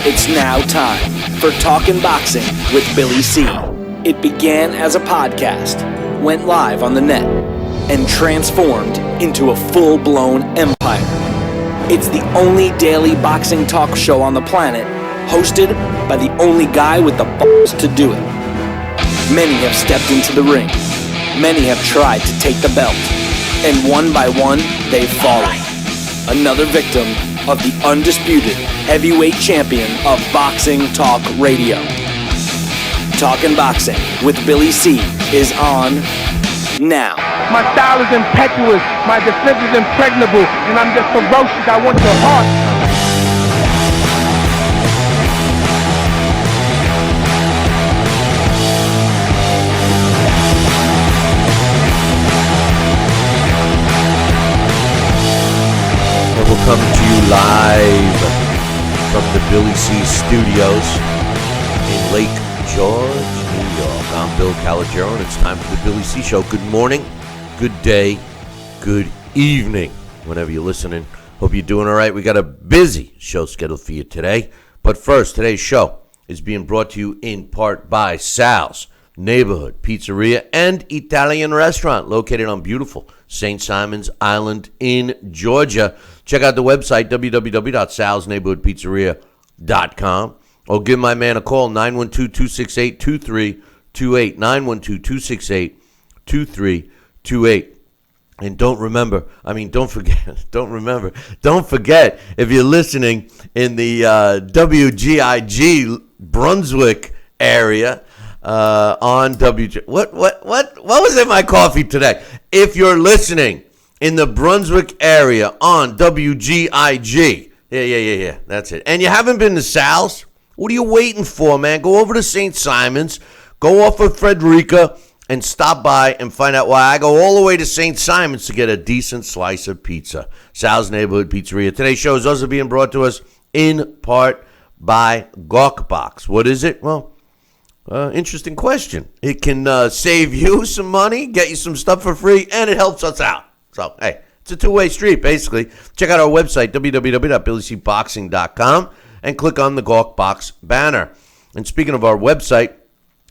It's now time for Talkin' Boxing with Billy C. It began as a podcast, went live on the net, and transformed into a full-blown empire. It's the only daily boxing talk show on the planet, hosted by the only guy with the balls to do it. Many have stepped into the ring. Many have tried to take the belt. And one by one, they've fallen. Another victim of the undisputed heavyweight champion of Boxing Talk Radio. Talkin' Boxing with Billy C is on now. My style is impetuous, my defense is impregnable, and I'm just ferocious. I want your heart. We're coming to you live from the Billy C Studios in Lake George, New York. I'm Bill Calogero, and it's time for the Billy C Show. Good morning, good day, good evening, whenever you're listening. Hope you're doing all right. We got a busy show scheduled for you today. But first, today's show is being brought to you in part by Sal's Neighborhood Pizzeria and Italian Restaurant, located on beautiful St. Simon's Island in Georgia. Check out the website, www.salsneighborhoodpizzeria.com, or give my man a call, 912-268-2328, 912-268-2328. And don't forget, if you're listening in the WGIG Brunswick area, on WG, what was in my coffee today? If you're listening in the Brunswick area on WGIG, yeah, that's it. And you haven't been to Sal's, what are you waiting for, man? Go over to St. Simon's, go off of Frederica, and stop by and find out why I go all the way to St. Simon's to get a decent slice of pizza. Sal's Neighborhood Pizzeria. Today's show is also being brought to us in part by Gawkbox. What is it? Well, interesting question. It can save you some money, get you some stuff for free, and it helps us out. So, hey, it's a two-way street, basically. Check out our website, www.billycboxing.com, and click on the Gawkbox banner. And speaking of our website,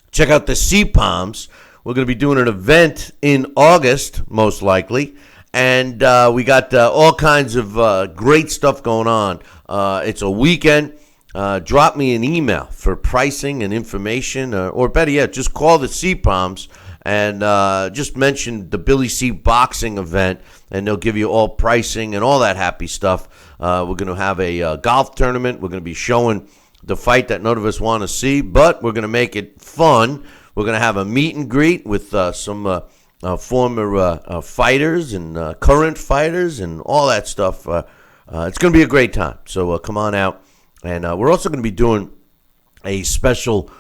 check out the CPOMs. We're going to be doing an event in August, most likely, and we got all kinds of great stuff going on. It's a weekend. Drop me an email for pricing and information, or better yet, just call the CPOMs and just mention the Billy C Boxing event, and they'll give you all pricing and all that happy stuff. We're going to have a golf tournament. We're going to be showing the fight that none of us want to see, but we're going to make it fun. We're going to have a meet and greet with some former fighters and current fighters and all that stuff. It's going to be a great time, so come on out. And we're also going to be doing a special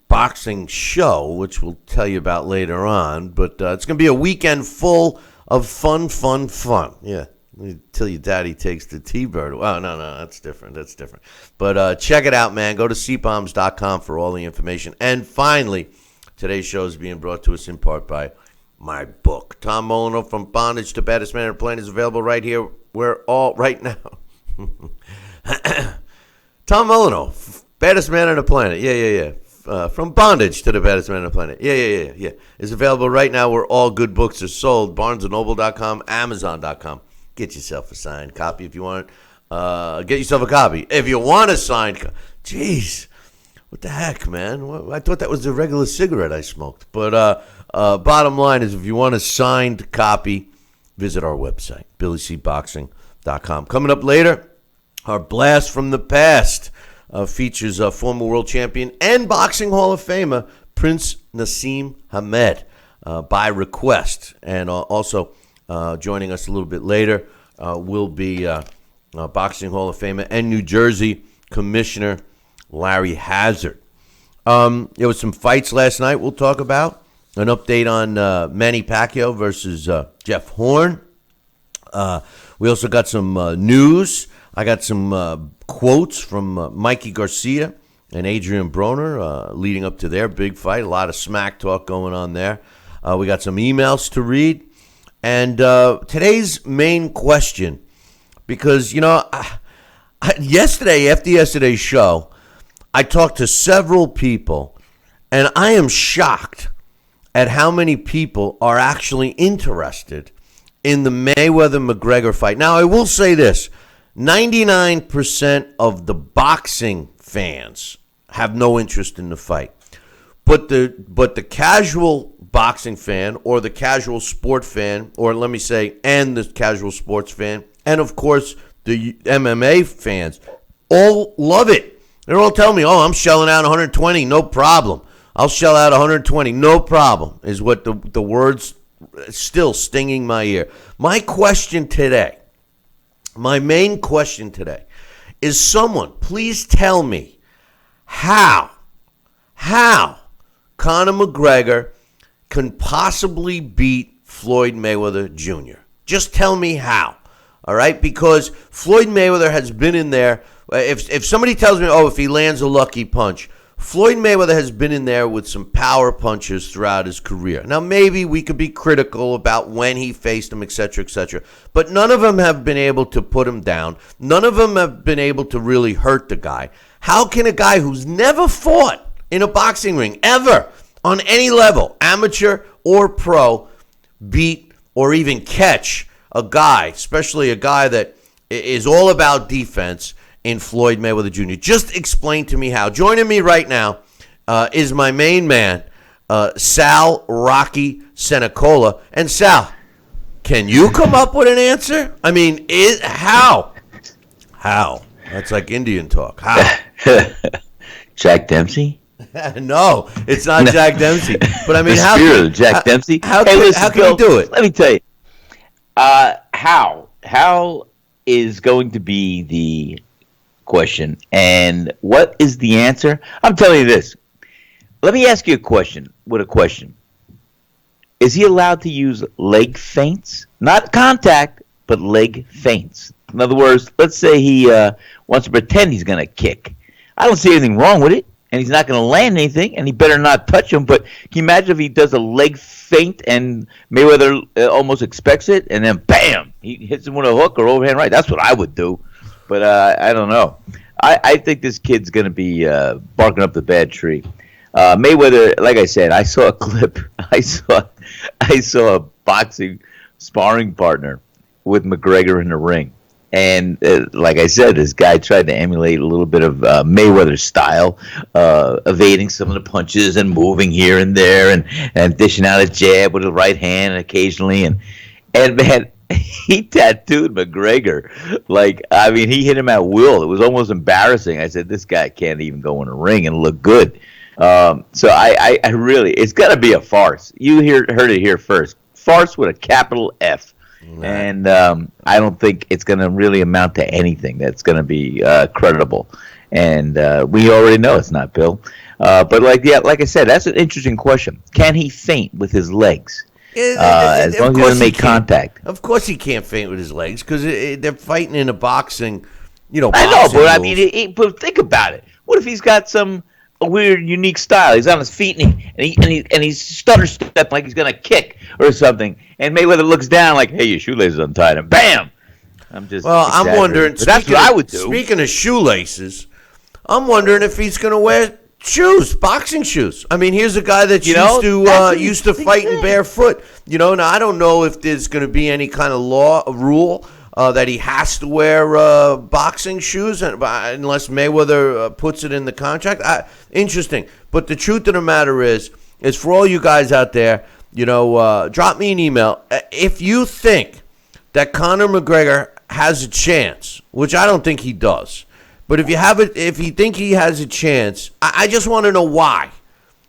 boxing show, which we'll tell you about later on. But it's going to be a weekend full of fun. Yeah, until your daddy takes the T-Bird. Oh, no, that's different. But check it out, man. Go to cpoms.com for all the information. And finally, today's show is being brought to us in part by my book. Tom Molyneux, From Bondage to Baddest Man on the Planet, is available right here. Right now. Tom Molyneux, Baddest Man on the Planet. Yeah. From Bondage to the Baddest Man on the Planet. Yeah. It's available right now where all good books are sold. BarnesandNoble.com, Amazon.com. Get yourself a signed copy if you want. Get yourself a copy. If you want a signed copy. Jeez, what the heck, man? I thought that was the regular cigarette I smoked. But bottom line is, if you want a signed copy, visit our website, BillyCBoxing.com. Coming up later, our Blast from the Past features former world champion and Boxing Hall of Famer Prince Naseem Hamed by request. And also joining us a little bit later will be Boxing Hall of Famer and New Jersey Commissioner Larry Hazard. There was some fights last night we'll talk about. An update on Manny Pacquiao versus Jeff Horn. We also got some news. I got some quotes from Mikey Garcia and Adrian Broner leading up to their big fight. A lot of smack talk going on there. We got some emails to read. And today's main question, because, Yesterday, after yesterday's show, I talked to several people, and I am shocked at how many people are actually interested in the Mayweather-McGregor fight. Now, I will say this. 99% of the boxing fans have no interest in the fight. But the casual boxing fan or the casual sport fan, or let me say, and the casual sports fan, and of course the MMA fans, all love it. They're all telling me, oh, I'm shelling out 120, no problem. I'll shell out 120, no problem, is what the words still stinging my ear. My main question today is someone, please tell me how Conor McGregor can possibly beat Floyd Mayweather Jr. Just tell me how, all right? Because Floyd Mayweather has been in there. If somebody tells me, if he lands a lucky punch, Floyd Mayweather has been in there with some power punches throughout his career. Now, maybe we could be critical about when he faced him, et cetera, but none of them have been able to put him down. None of them have been able to really hurt the guy. How can a guy who's never fought in a boxing ring, ever, on any level, amateur or pro, beat or even catch a guy, especially a guy that is all about defense, in Floyd Mayweather Jr.? Just explain to me how. Joining me right now is my main man, Sal Rocky Sakola. And Sal, can you come up with an answer? I mean, how? How? That's like Indian talk. How? Jack Dempsey? No, it's not Jack Dempsey. But I mean, the spirit of Jack Dempsey. How can we do it? Let me tell you. How is going to be the question, and what is the answer? I'm telling you this. Let me ask you a question with a question. Is he allowed to use leg feints? Not contact, but leg feints. In other words, let's say he wants to pretend he's going to kick. I don't see anything wrong with it, and he's not going to land anything, and he better not touch him. But can you imagine if he does a leg feint and Mayweather almost expects it, and then bam, he hits him with a hook or overhand right? That's what I would do. But I don't know. I think this kid's going to be barking up the bad tree. Mayweather, like I said, I saw a clip. I saw a boxing sparring partner with McGregor in the ring. And like I said, this guy tried to emulate a little bit of Mayweather's style, evading some of the punches and moving here and there and dishing out a jab with the right hand occasionally. And man, he tattooed McGregor. He hit him at will. It was almost embarrassing. I said, this guy can't even go in a ring and look good. So I really, it's got to be a farce. You heard it here first. Farce with a capital F. Right. And I don't think it's going to really amount to anything that's going to be credible. And we already know it's not, Bill. But like I said, that's an interesting question. Can he feint with his legs? As long as he doesn't make contact. Of course he can't feint with his legs because they're fighting in a boxing, I know, but rules. I mean, but think about it. What if he's got some weird, unique style? He's on his feet and he's stutter stepping like he's gonna kick or something, and Mayweather looks down like, "Hey, your shoelaces untied," and bam! I'm wondering. That's what I would do. Speaking of shoelaces, I'm wondering if he's gonna wear shoes, boxing shoes. I mean, here's a guy that used to fight in barefoot. Now I don't know if there's going to be any kind of rule that he has to wear boxing shoes, unless Mayweather puts it in the contract. Interesting. But the truth of the matter is for all you guys out there, drop me an email if you think that Conor McGregor has a chance, which I don't think he does. But if you think he has a chance, I just want to know why.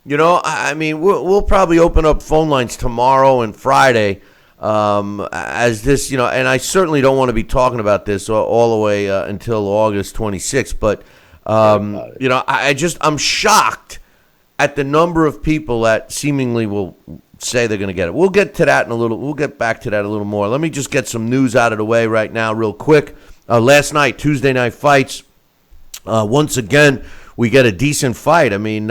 I mean, we'll probably open up phone lines tomorrow and Friday as this, and I certainly don't want to be talking about this all the way until August 26th. But, I'm shocked at the number of people that seemingly will say they're going to get it. We'll get to that we'll get back to that a little more. Let me just get some news out of the way right now real quick. Last night, Tuesday night fights. Once again, we get a decent fight. I mean,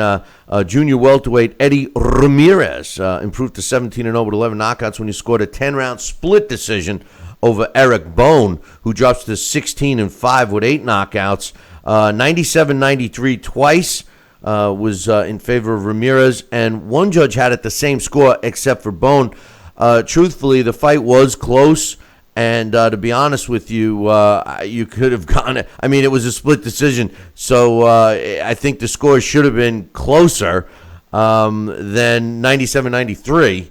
junior welterweight Eddie Ramirez improved to 17-0 with 11 knockouts when he scored a 10-round split decision over Eric Bone, who drops to 16-5 with 8 knockouts. 97-93 twice was in favor of Ramirez, and one judge had it the same score except for Bone. Truthfully, the fight was close, and to be honest with you, you could have gone. I mean, it was a split decision, so I think the score should have been closer than 97-93.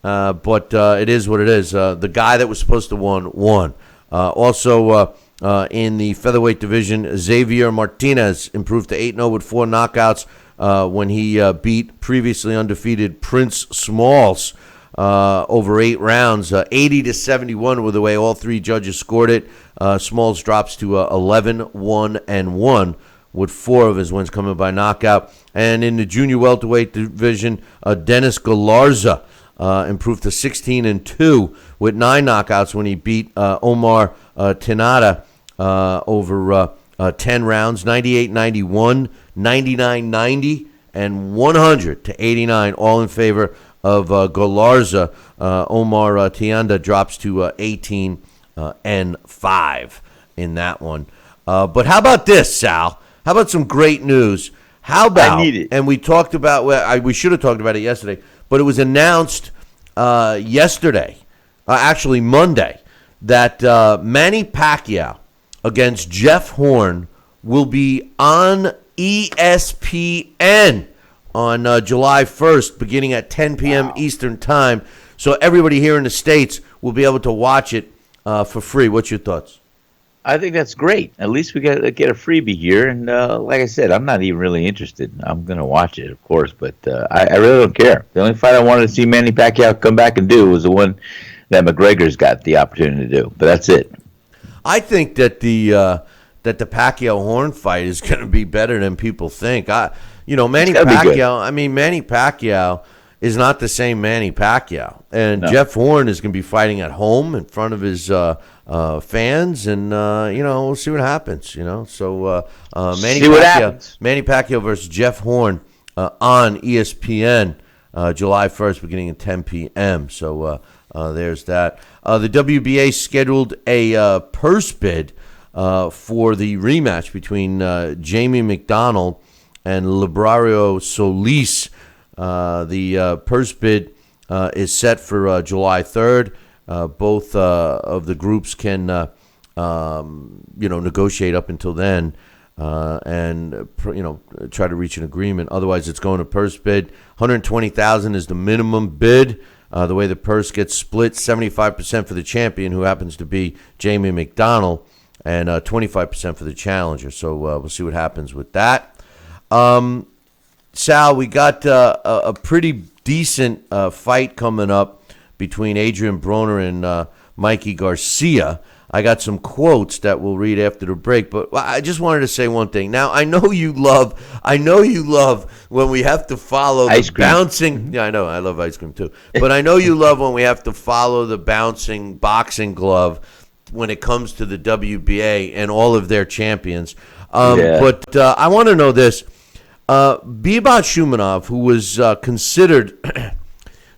But it is what it is. The guy that was supposed to won. Also, in the featherweight division, Xavier Martinez improved to 8-0 with 4 knockouts when he beat previously undefeated Prince Smalls over 8 rounds. 80-71 were the way all 3 judges scored it. Smalls drops to 11-1-1 with 4 of his wins coming by knockout. And in the junior welterweight division, Dennis Galarza improved to 16-2 with 9 knockouts when he beat Omar Tenada over 10 rounds, 98-91, 99-90, and 100-89, all in favor of Galarza. Omar Tianda drops to 18-5 in that one. But how about this, Sal? How about some great news? How about, I need it. And we talked about, we should have talked about it yesterday, but it was announced yesterday, actually Monday, that Manny Pacquiao against Jeff Horn will be on ESPN on July 1st, beginning at 10 p.m. Eastern Time. So everybody here in the States will be able to watch it for free. What's your thoughts? I think that's great. At least we get a freebie here. And like I said, I'm not even really interested. I'm going to watch it, of course, but I really don't care. The only fight I wanted to see Manny Pacquiao come back and do was the one that McGregor's got the opportunity to do. But that's it. I think that the Pacquiao-Horn fight is going to be better than people think. Manny Pacquiao, Manny Pacquiao is not the same Manny Pacquiao. And no. Jeff Horn is going to be fighting at home in front of his fans, and we'll see what happens. So Manny Pacquiao versus Jeff Horn on ESPN July 1st, beginning at 10 p.m. So there's that. The WBA scheduled a purse bid for the rematch between Jamie McDonald and Librario Solis. The purse bid is set for July 3rd. Both of the groups can, negotiate up until then and try to reach an agreement. Otherwise, it's going to purse bid. $120,000 is the minimum bid. The way the purse gets split, 75% for the champion, who happens to be Jamie McDonald, and 25% for the challenger. So we'll see what happens with that. Sal, we got a pretty decent fight coming up between Adrian Broner and Mikey Garcia. I got some quotes that we'll read after the break, but I just wanted to say one thing. Now, I know you love when we have to follow the bouncing. Yeah, I know. I love ice cream too. But I know you love when we have to follow the bouncing boxing glove when it comes to the WBA and all of their champions. But I want to know this. Bebop Shumanov, who was considered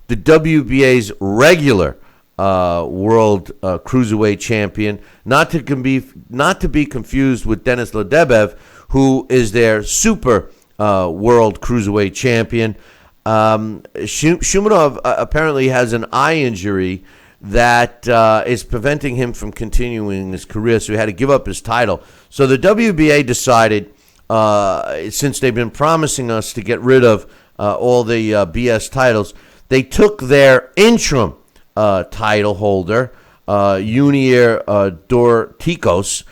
the WBA's regular world cruiserweight champion, not to be confused with Denis Ledebev, who is their super world cruiserweight champion. Shumanov apparently has an eye injury that is preventing him from continuing his career, so he had to give up his title. So the WBA decided, since they've been promising us to get rid of all the BS titles, they took their interim title holder, Junior Dorticos,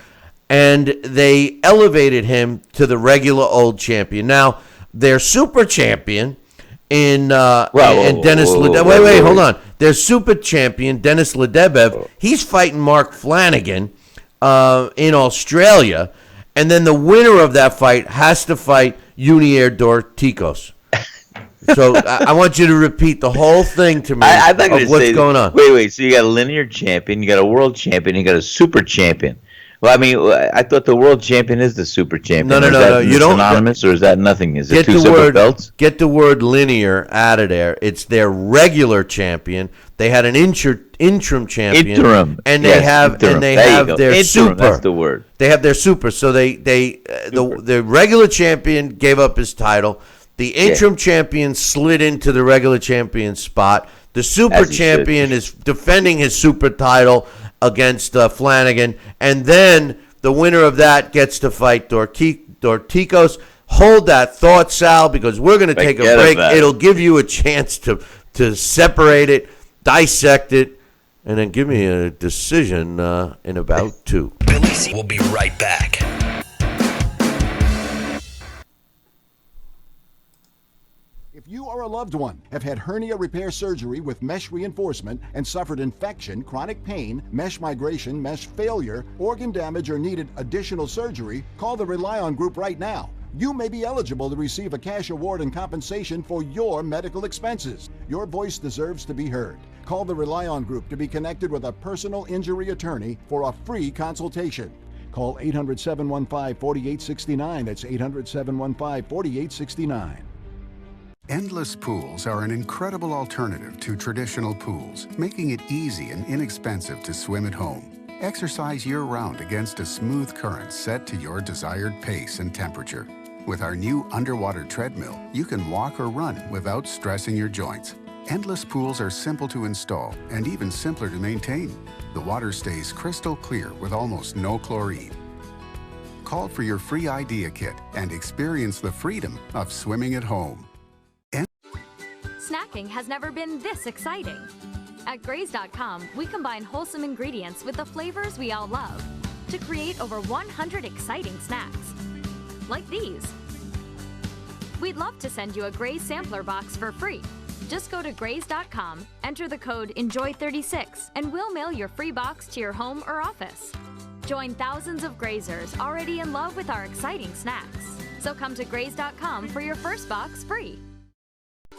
and they elevated him to the regular old champion. Now, their super champion in Denis Ledebev. Wait, hold on. Their super champion, Denis Ledebev, he's fighting Mark Flanagan in Australia, and then the winner of that fight has to fight Junior Dorticos. So I want you to repeat the whole thing to me of what's going on. Wait. So you got a linear champion, you got a world champion, you got a super champion. Well, I mean, I thought the world champion is the super champion. No. You don't. Synonymous, or is that nothing? Is it Get two separate belts? Get the word linear out of there. It's their regular champion. They had an interim champion. And they have their interim, super. That's the word. They have their super. So the regular champion gave up his title. The interim champion slid into the regular champion spot. The super champion is defending his super title against Flanagan, and then the winner of that gets to fight Dorticos. Hold that thought, Sal, because we're going to take a break. It'll give you a chance to separate it, dissect it, and then give me a decision in about 2. Billy C will be right back. If you or a loved one have had hernia repair surgery with mesh reinforcement and suffered infection, chronic pain, mesh migration, mesh failure, organ damage, or needed additional surgery, call the Rely On Group right now. You may be eligible to receive a cash award and compensation for your medical expenses. Your voice deserves to be heard. Call the Rely On Group to be connected with a personal injury attorney for a free consultation. Call 800-715-4869. That's 800-715-4869. Endless pools are an incredible alternative to traditional pools, making it easy and inexpensive to swim at home. Exercise year-round against a smooth current set to your desired pace and temperature. With our new underwater treadmill, you can walk or run without stressing your joints. Endless pools are simple to install and even simpler to maintain. The water stays crystal clear with almost no chlorine. Call for your free idea kit and experience the freedom of swimming at home. Snacking has never been this exciting. At Graze.com, we combine wholesome ingredients with the flavors we all love to create over 100 exciting snacks, like these. We'd love to send you a Graze sampler box for free. Just go to Graze.com, enter the code ENJOY36, and we'll mail your free box to your home or office. Join thousands of Grazers already in love with our exciting snacks. So come to Graze.com for your first box free.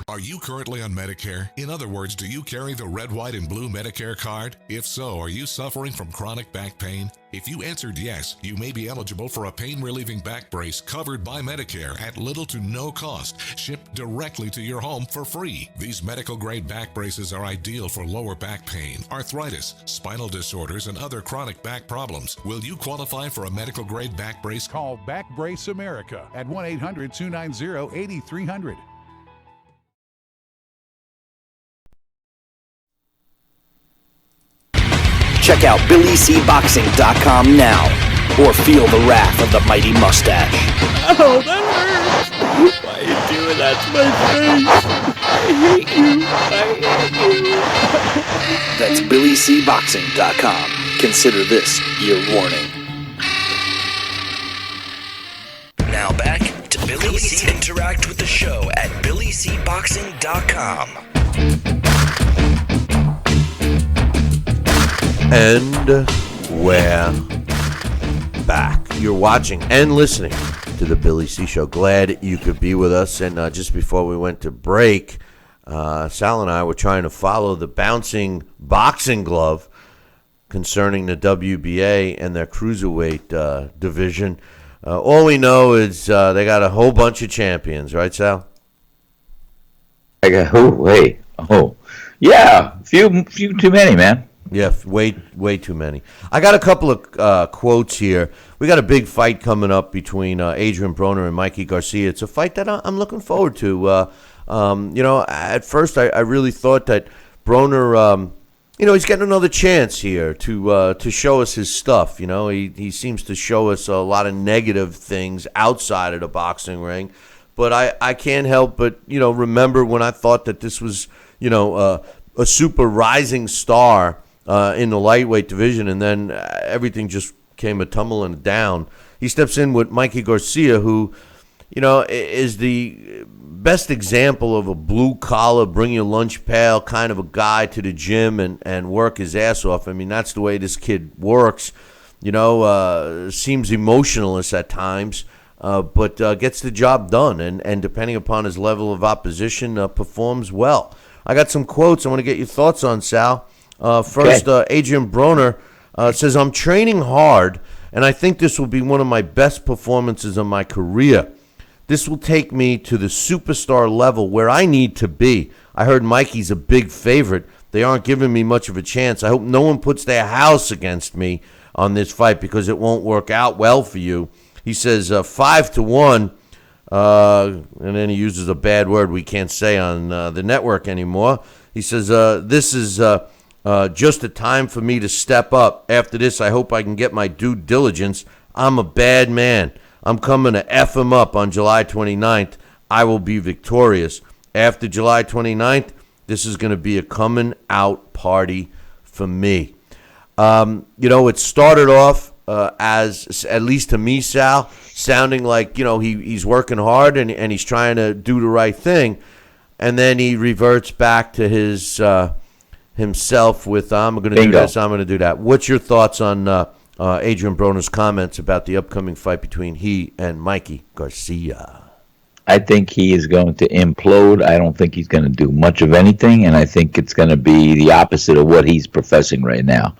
Are you currently on Medicare? In other words, do you carry the red, white, and blue Medicare card? If so, are you suffering from chronic back pain? If you answered yes, you may be eligible for a pain-relieving back brace covered by Medicare at little to no cost, shipped directly to your home for free. These medical-grade back braces are ideal for lower back pain, arthritis, spinal disorders, and other chronic back problems. Will you qualify for a medical-grade back brace? Call Back Brace America at 1-800-290-8300. Check out BillyCBoxing.com now, or feel the wrath of the mighty mustache. Oh, that hurts! Why are you doing that to my face? I hate you. That's BillyCBoxing.com. Consider this your warning. Now back to Billy C. Interact with the show at BillyCBoxing.com. And we're back. You're watching and listening to the Billy C. Show. Glad you could be with us. And just before we went to break, Sal and I were trying to follow the bouncing boxing glove concerning the WBA and their cruiserweight division. All we know is they got a whole bunch of champions, right, Sal? Yeah, few too many, man. Yeah, way too many. I got a couple of quotes here. We got a big fight coming up between Adrian Broner and Mikey Garcia. It's a fight that I'm looking forward to. At first I really thought that Broner, he's getting another chance here to show us his stuff. He seems to show us a lot of negative things outside of the boxing ring. But I can't help but, remember when I thought that this was, a super rising star in the lightweight division, and then everything just came a tumbling down. He steps in with Mikey Garcia, who, is the best example of a blue-collar, bring-your-lunch-pail kind of a guy to the gym and work his ass off. I mean, that's the way this kid works. Seems emotionless at times, but gets the job done, and depending upon his level of opposition, performs well. I got some quotes I want to get your thoughts on, Sal. First, Adrian Broner says, "I'm training hard and I think this will be one of my best performances of my career. This will take me to the superstar level where I need to be. I heard Mikey's a big favorite. They aren't giving me much of a chance. I hope no one puts their house against me on this fight because it won't work out well for you. He says 5-1, and then he uses a bad word we can't say on the network anymore. He says, this is just a time for me to step up. After this, I hope I can get my due diligence. I'm a bad man. I'm coming to F him up on July 29th. I will be victorious. After July 29th, this is going to be a coming out party for me. It started off as, at least to me, Sal, sounding like, he's working hard and he's trying to do the right thing. And then he reverts back to his himself with, I'm going to do this, I'm going to do that. What's your thoughts on Adrian Broner's comments about the upcoming fight between he and Mikey Garcia? I think he is going to implode. I don't think he's going to do much of anything, and I think it's going to be the opposite of what he's professing right now.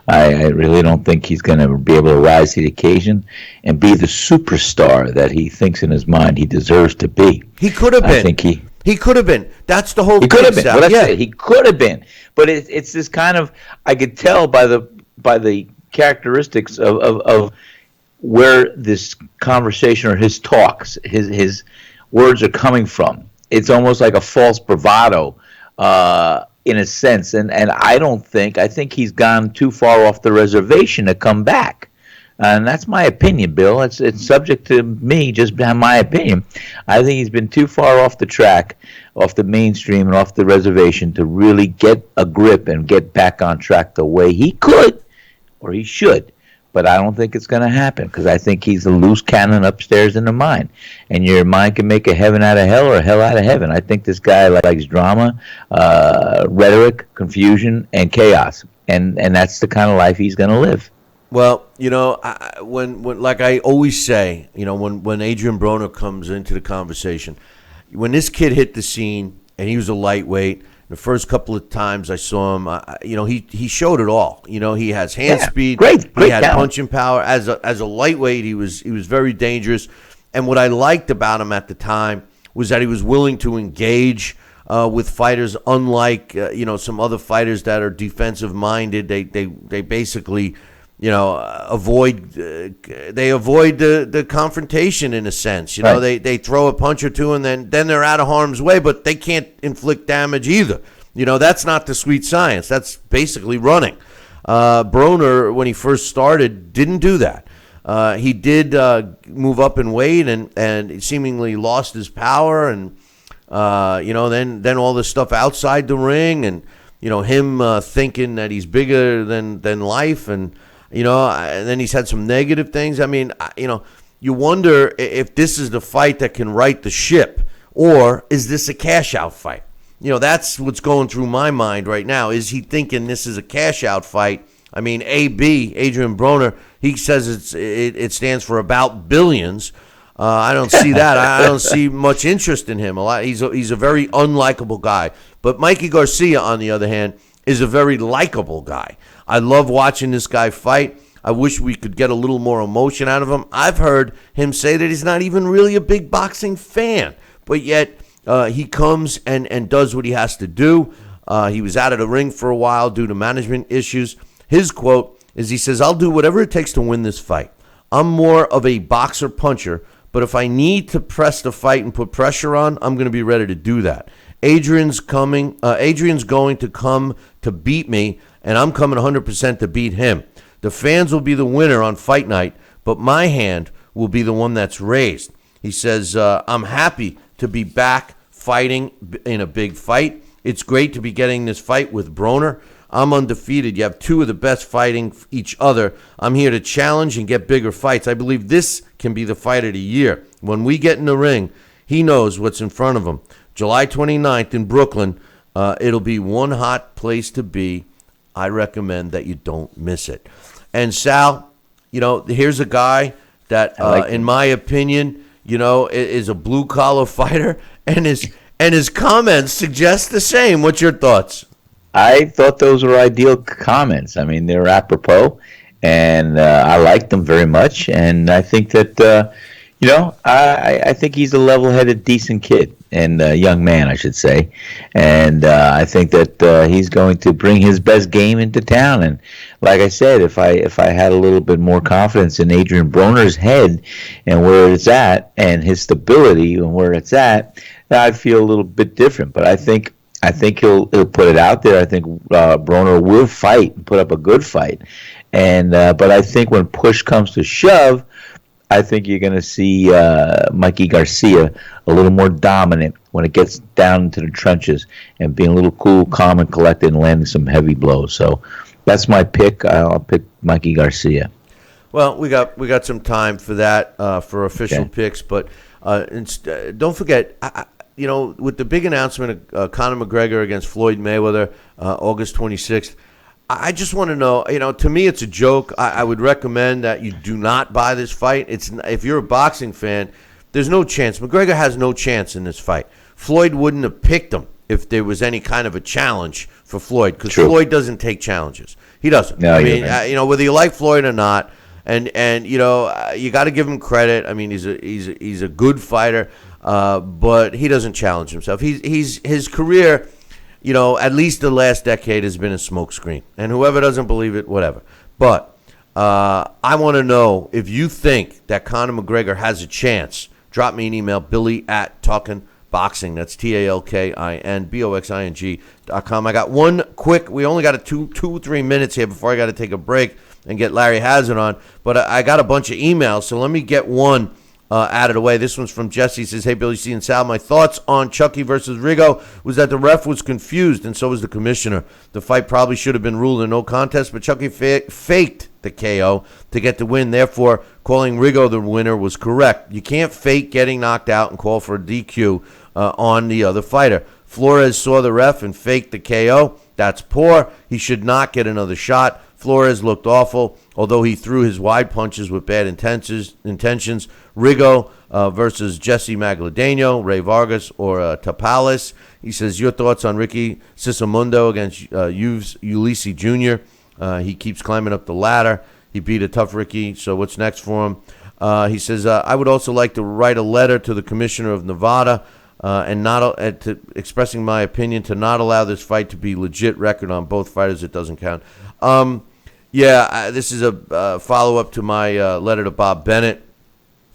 I really don't think he's going to be able to rise to the occasion and be the superstar that he thinks in his mind he deserves to be. He could have been. I think he could have been. That's the whole thing. He could have been. Well, that's it. He could have been. But it's this kind of, I could tell by the characteristics of where this conversation or his talks, his words are coming from. It's almost like a false bravado in a sense. And I think he's gone too far off the reservation to come back. And that's my opinion, Bill. It's subject to me, just my opinion. I think he's been too far off the track, off the mainstream and off the reservation to really get a grip and get back on track the way he could or he should. But I don't think it's going to happen because I think he's a loose cannon upstairs in the mind. And your mind can make a heaven out of hell or a hell out of heaven. I think this guy likes drama, rhetoric, confusion, and chaos. And that's the kind of life he's going to live. Well, when like I always say, when Adrian Broner comes into the conversation, when this kid hit the scene and he was a lightweight, the first couple of times I saw him, he showed it all. He has hand speed. Great he had talent. punching power. As a lightweight, he was very dangerous. And what I liked about him at the time was that he was willing to engage with fighters, unlike some other fighters that are defensive minded. They basically avoid the confrontation in a sense. Right. They throw a punch or two and then they're out of harm's way, but they can't inflict damage either. That's not the sweet science. That's basically running. Broner, when he first started, didn't do that. He did move up in weight and seemingly lost his power and then all the stuff outside the ring and him thinking that he's bigger than life and and then he's had some negative things. I mean, you wonder if this is the fight that can right the ship, or is this a cash-out fight? That's what's going through my mind right now. Is he thinking this is a cash-out fight? I mean, Adrian Broner, he says it stands for about billions. I don't see that. I don't see much interest in him. He's a very unlikable guy. But Mikey Garcia, on the other hand, is a very likable guy. I love watching this guy fight. I wish we could get a little more emotion out of him. I've heard him say that he's not even really a big boxing fan, but yet he comes and does what he has to do. He was out of the ring for a while due to management issues. His quote is, he says, "I'll do whatever it takes to win this fight. I'm more of a boxer puncher, but if I need to press the fight and put pressure on, I'm going to be ready to do that. Adrian's going to come to beat me, and I'm coming 100% to beat him. The fans will be the winner on fight night, but my hand will be the one that's raised." He says, "I'm happy to be back fighting in a big fight. It's great to be getting this fight with Broner. I'm undefeated. You have two of the best fighting each other. I'm here to challenge and get bigger fights. I believe this can be the fight of the year. When we get in the ring, he knows what's in front of him. July 29th in Brooklyn, it'll be one hot place to be. I recommend that you don't miss it." And Sal, here's a guy that, in my opinion, is a blue-collar fighter, and his comments suggest the same. What's your thoughts? I thought those were ideal comments. I mean, they're apropos, and I liked him very much. And I think that I think he's a level-headed, decent kid and young man, I should say. And I think that he's going to bring his best game into town. And like I said, if I had a little bit more confidence in Adrian Broner's head and where it's at, and his stability and where it's at, I'd feel a little bit different. But I think he'll put it out there. I think Broner will fight and put up a good fight. And but I think when push comes to shove, I think you're going to see Mikey Garcia a little more dominant when it gets down into the trenches and being a little cool, calm, and collected and landing some heavy blows. So that's my pick. I'll pick Mikey Garcia. Well, we got some time for that for official picks, but don't forget, with the big announcement of Conor McGregor against Floyd Mayweather, August 26th. I just want to know, to me it's a joke. I would recommend that you do not buy this fight. If you're a boxing fan, there's no chance. McGregor has no chance in this fight. Floyd wouldn't have picked him if there was any kind of a challenge for Floyd, because Floyd doesn't take challenges. He doesn't. No, whether you like Floyd or not, and you got to give him credit. I mean, he's a good fighter, but he doesn't challenge himself. His career, at least the last decade has been a smokescreen. And whoever doesn't believe it, whatever. But I want to know if you think that Conor McGregor has a chance. Drop me an email, Billy@TalkinBoxing. That's TalkinBoxing.com. I got one quick. We only got 2-3 minutes here before I got to take a break and get Larry Hazard on. But I got a bunch of emails, so let me get one out of the way. This one's from Jesse. He says, "Hey, Billy C and Sal, my thoughts on Chucky versus Rigo was that the ref was confused, and so was the commissioner. The fight probably should have been ruled a no contest, but Chucky faked the KO to get the win. Therefore, calling Rigo the winner was correct. You can't fake getting knocked out and call for a DQ on the other fighter. Flores saw the ref and faked the KO. That's poor. He should not get another shot. Flores looked awful, although he threw his wide punches with bad intentions. Rigo versus Jesse Magladeno, Ray Vargas, or Tapales." He says, "Your thoughts on Ricky Sissamundo against Ulysses Jr.? He keeps climbing up the ladder. He beat a tough Ricky, so what's next for him?" He says, "I would also like to write a letter to the commissioner of Nevada and not expressing my opinion to not allow this fight to be legit record on both fighters. It doesn't count." This is a follow-up to my letter to Bob Bennett.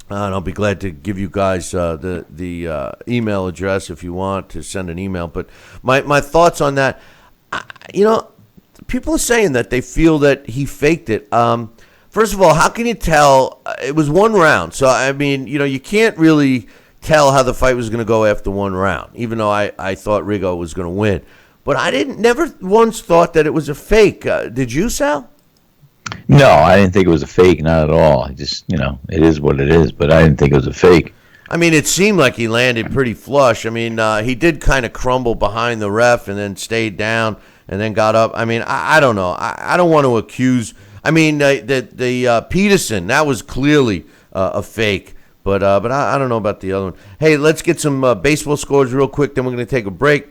And I'll be glad to give you guys the email address if you want to send an email. But my thoughts on that, people are saying that they feel that he faked it. First of all, how can you tell? It was one round. So, I mean, you can't really tell how the fight was going to go after one round, even though I thought Rigo was going to win. But I never once thought that it was a fake. Did you, Sal? No, I didn't think it was a fake, not at all. I just, it is what it is, but I didn't think it was a fake. I mean, it seemed like he landed pretty flush. I mean, he did kind of crumble behind the ref and then stayed down and then got up. I mean, I don't know. I don't want to accuse. I mean, the Peterson, that was clearly a fake. But I don't know about the other one. Hey, let's get some baseball scores real quick, then we're going to take a break.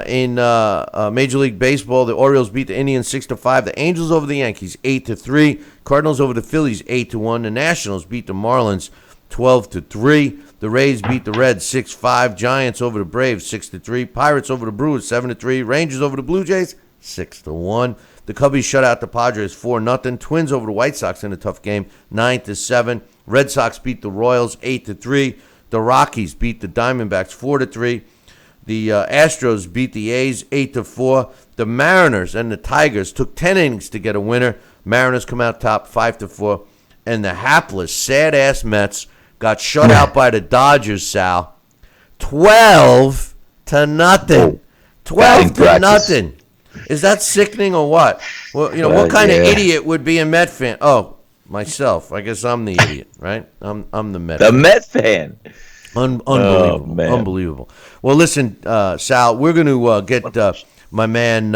In Major League Baseball, the Orioles beat the Indians 6-5. The Angels over the Yankees 8-3. Cardinals over the Phillies 8-1. The Nationals beat the Marlins 12-3. The Rays beat the Reds 6-5. Giants over the Braves 6-3. Pirates over the Brewers 7-3. Rangers over the Blue Jays 6-1. The Cubbies shut out the Padres 4-0. Twins over the White Sox in a tough game 9-7. Red Sox beat the Royals 8-3. The Rockies beat the Diamondbacks 4-3. The Astros beat the A's 8-4. The Mariners and the Tigers took 10 innings to get a winner. Mariners come out top 5-4. And the hapless, sad-ass Mets got shut out by the Dodgers, Sal. 12-0. 12-0. Is that sickening or what? Well, what kind of idiot would be a Met fan? Oh, myself. I guess I'm the idiot, right? I'm the Met fan. The Met fan. Unbelievable. Unbelievable. Well, listen, Sal, we're going to get my man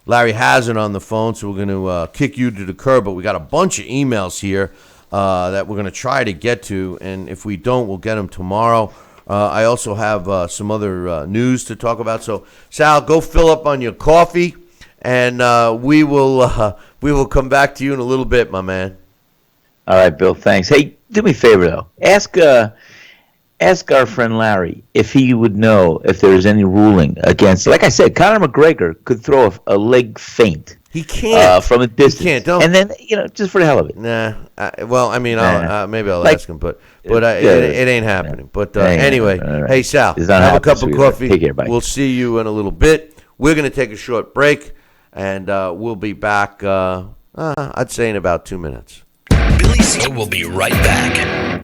Larry Hazard on the phone, so we're going to kick you to the curb. But we got a bunch of emails here that we're going to try to get to, and if we don't, we'll get them tomorrow. I also have some other news to talk about. So, Sal, go fill up on your coffee, and we will We will come back to you in a little bit, my man. All right, Bill. Thanks. Hey, do me a favor though. Ask our friend Larry if he would know if there is any ruling against. Like I said, Conor McGregor could throw a leg feint. He can't from a distance. He can't. Don't. And then just for the hell of it. Nah. Well, I mean, maybe I'll ask him, but it ain't happening. But anyway, right. Hey Sal, have a cup of coffee. Take care, we'll see you in a little bit. We're gonna take a short break, and we'll be back. I'd say in about 2 minutes. Billy C will be right back.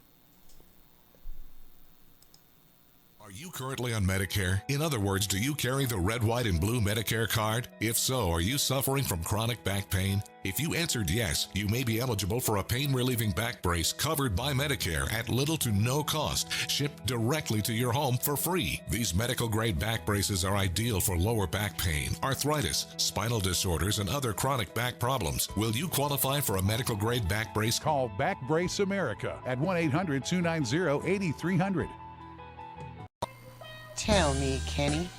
Are you currently on Medicare? In other words, do you carry the red, white, and blue Medicare card? If so, are you suffering from chronic back pain? If you answered yes, you may be eligible for a pain-relieving back brace covered by Medicare at little to no cost, shipped directly to your home for free. These medical-grade back braces are ideal for lower back pain, arthritis, spinal disorders, and other chronic back problems. Will you qualify for a medical-grade back brace? Call Back Brace America at 1-800-290-8300. Tell me, Kenny,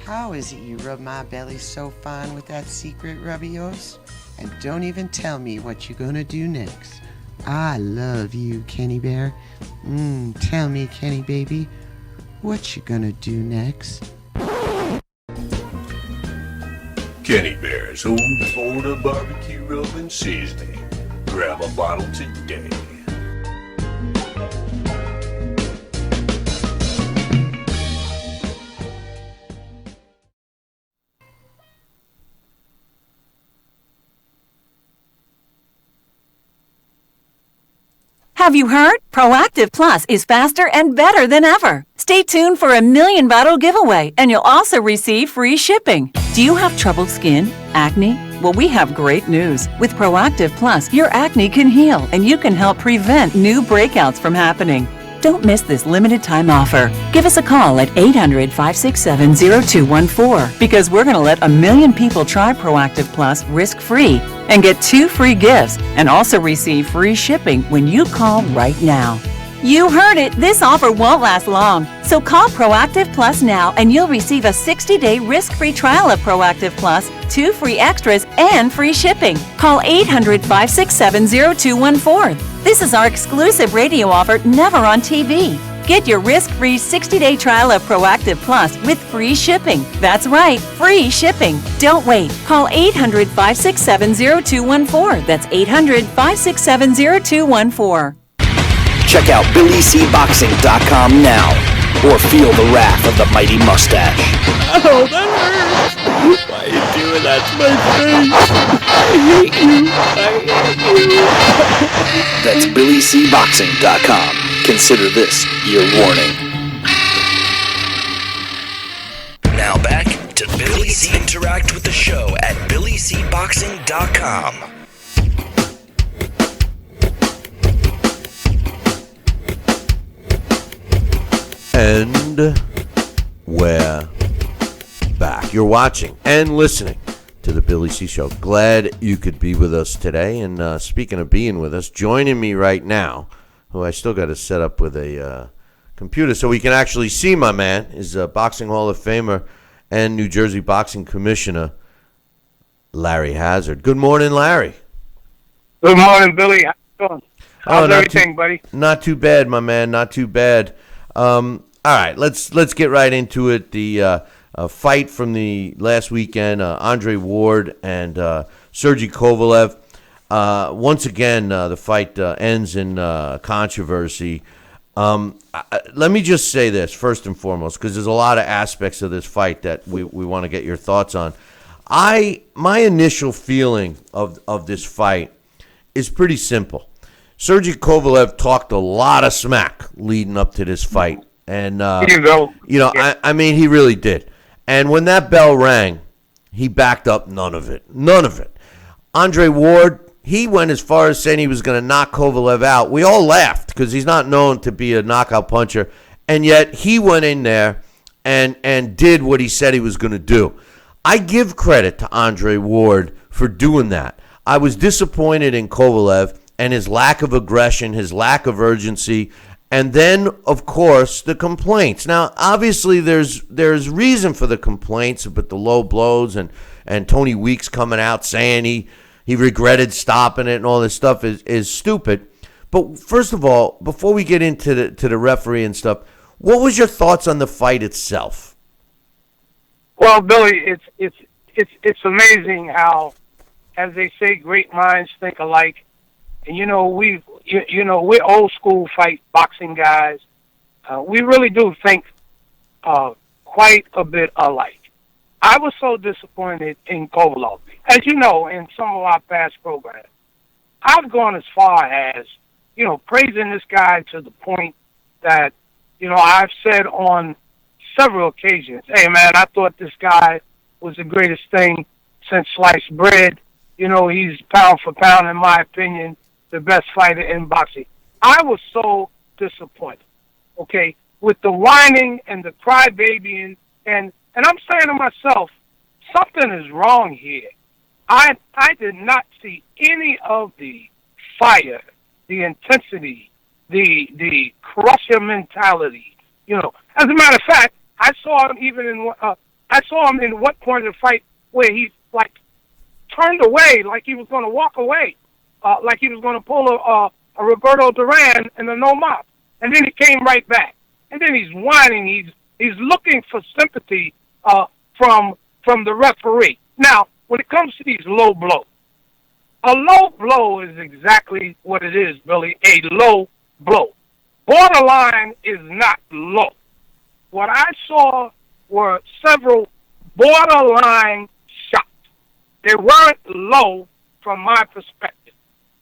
how is it you rub my belly so fine with that secret rub of yours? And don't even tell me what you're gonna do next. I love you, Kenny Bear. Tell me, Kenny baby, what you gonna do next? Kenny Bear's Old Florida Barbecue Rub and Seasoning. Grab a bottle today. Have you heard? Proactive Plus is faster and better than ever. Stay tuned for a $1 million bottle giveaway, and you'll also receive free shipping. Do you have troubled skin? Acne? Well, we have great news. With Proactive Plus, your acne can heal, and you can help prevent new breakouts from happening. Don't miss this limited time offer. Give us a call at 800-567-0214 because we're going to let 1 million people try Proactive Plus risk-free and get 2 free gifts and also receive free shipping when you call right now. You heard it. This offer won't last long. So call Proactive Plus now and you'll receive a 60-day risk-free trial of Proactive Plus, 2 free extras, and free shipping. Call 800-567-0214. This is our exclusive radio offer, never on TV. Get your risk-free 60-day trial of Proactive Plus with free shipping. That's right, free shipping. Don't wait. Call 800-567-0214. That's 800-567-0214. Check out BillyCBoxing.com now, or feel the wrath of the mighty mustache. Oh, that hurts! Why are you doing that to my face? I hate you! That's BillyCBoxing.com. Consider this your warning. Now back to Billy C. Interact with the show at BillyCBoxing.com. And we're back. You're watching and listening to the Billy C. Show. Glad you could be with us today. And speaking of being with us, joining me right now, who I still got to set up with a computer so we can actually see my man, is a Boxing Hall of Famer and New Jersey Boxing Commissioner, Larry Hazard. Good morning, Larry. Good morning, Billy. How you doing? How's everything, buddy? Not too bad, my man. Not too bad. All right, let's get right into it. The fight from the last weekend, Andre Ward and Sergey Kovalev. Once again, the fight ends in controversy. Let me just say this first and foremost, because there's a lot of aspects of this fight that we want to get your thoughts on. My initial feeling of this fight is pretty simple. Sergey Kovalev talked a lot of smack leading up to this fight. And, I mean, he really did. And when that bell rang, he backed up none of it. None of it. Andre Ward, he went as far as saying he was going to knock Kovalev out. We all laughed because he's not known to be a knockout puncher. And yet he went in there and did what he said he was going to do. I give credit to Andre Ward for doing that. I was disappointed in Kovalev and his lack of aggression, his lack of urgency, and then, of course, the complaints. Now, obviously, there's reason for the complaints, but the low blows and Tony Weeks coming out saying he regretted stopping it and all this stuff is stupid. But first of all, before we get into the referee and stuff, what was your thoughts on the fight itself? Well, Billy, it's amazing how, as they say, great minds think alike. And we're old school fight boxing guys. We really do think quite a bit alike. I was so disappointed in Kovalev. As you know, in some of our past programs, I've gone as far as, praising this guy to the point that, I've said on several occasions, hey, man, I thought this guy was the greatest thing since sliced bread. He's pound for pound, in my opinion, the best fighter in boxing. I was so disappointed, okay, with the whining and the crybabying, and I'm saying to myself, something is wrong here. I did not see any of the fire, the intensity, the crusher mentality. As a matter of fact, I saw him in what point of the fight where he turned away, like he was going to walk away, like he was going to pull a Roberto Duran in a no mop, and then he came right back, and then he's whining, he's looking for sympathy from the referee. Now, when it comes to these low blows, a low blow is exactly what it is, Billy, a low blow. Borderline is not low. What I saw were several borderline shots. They weren't low from my perspective.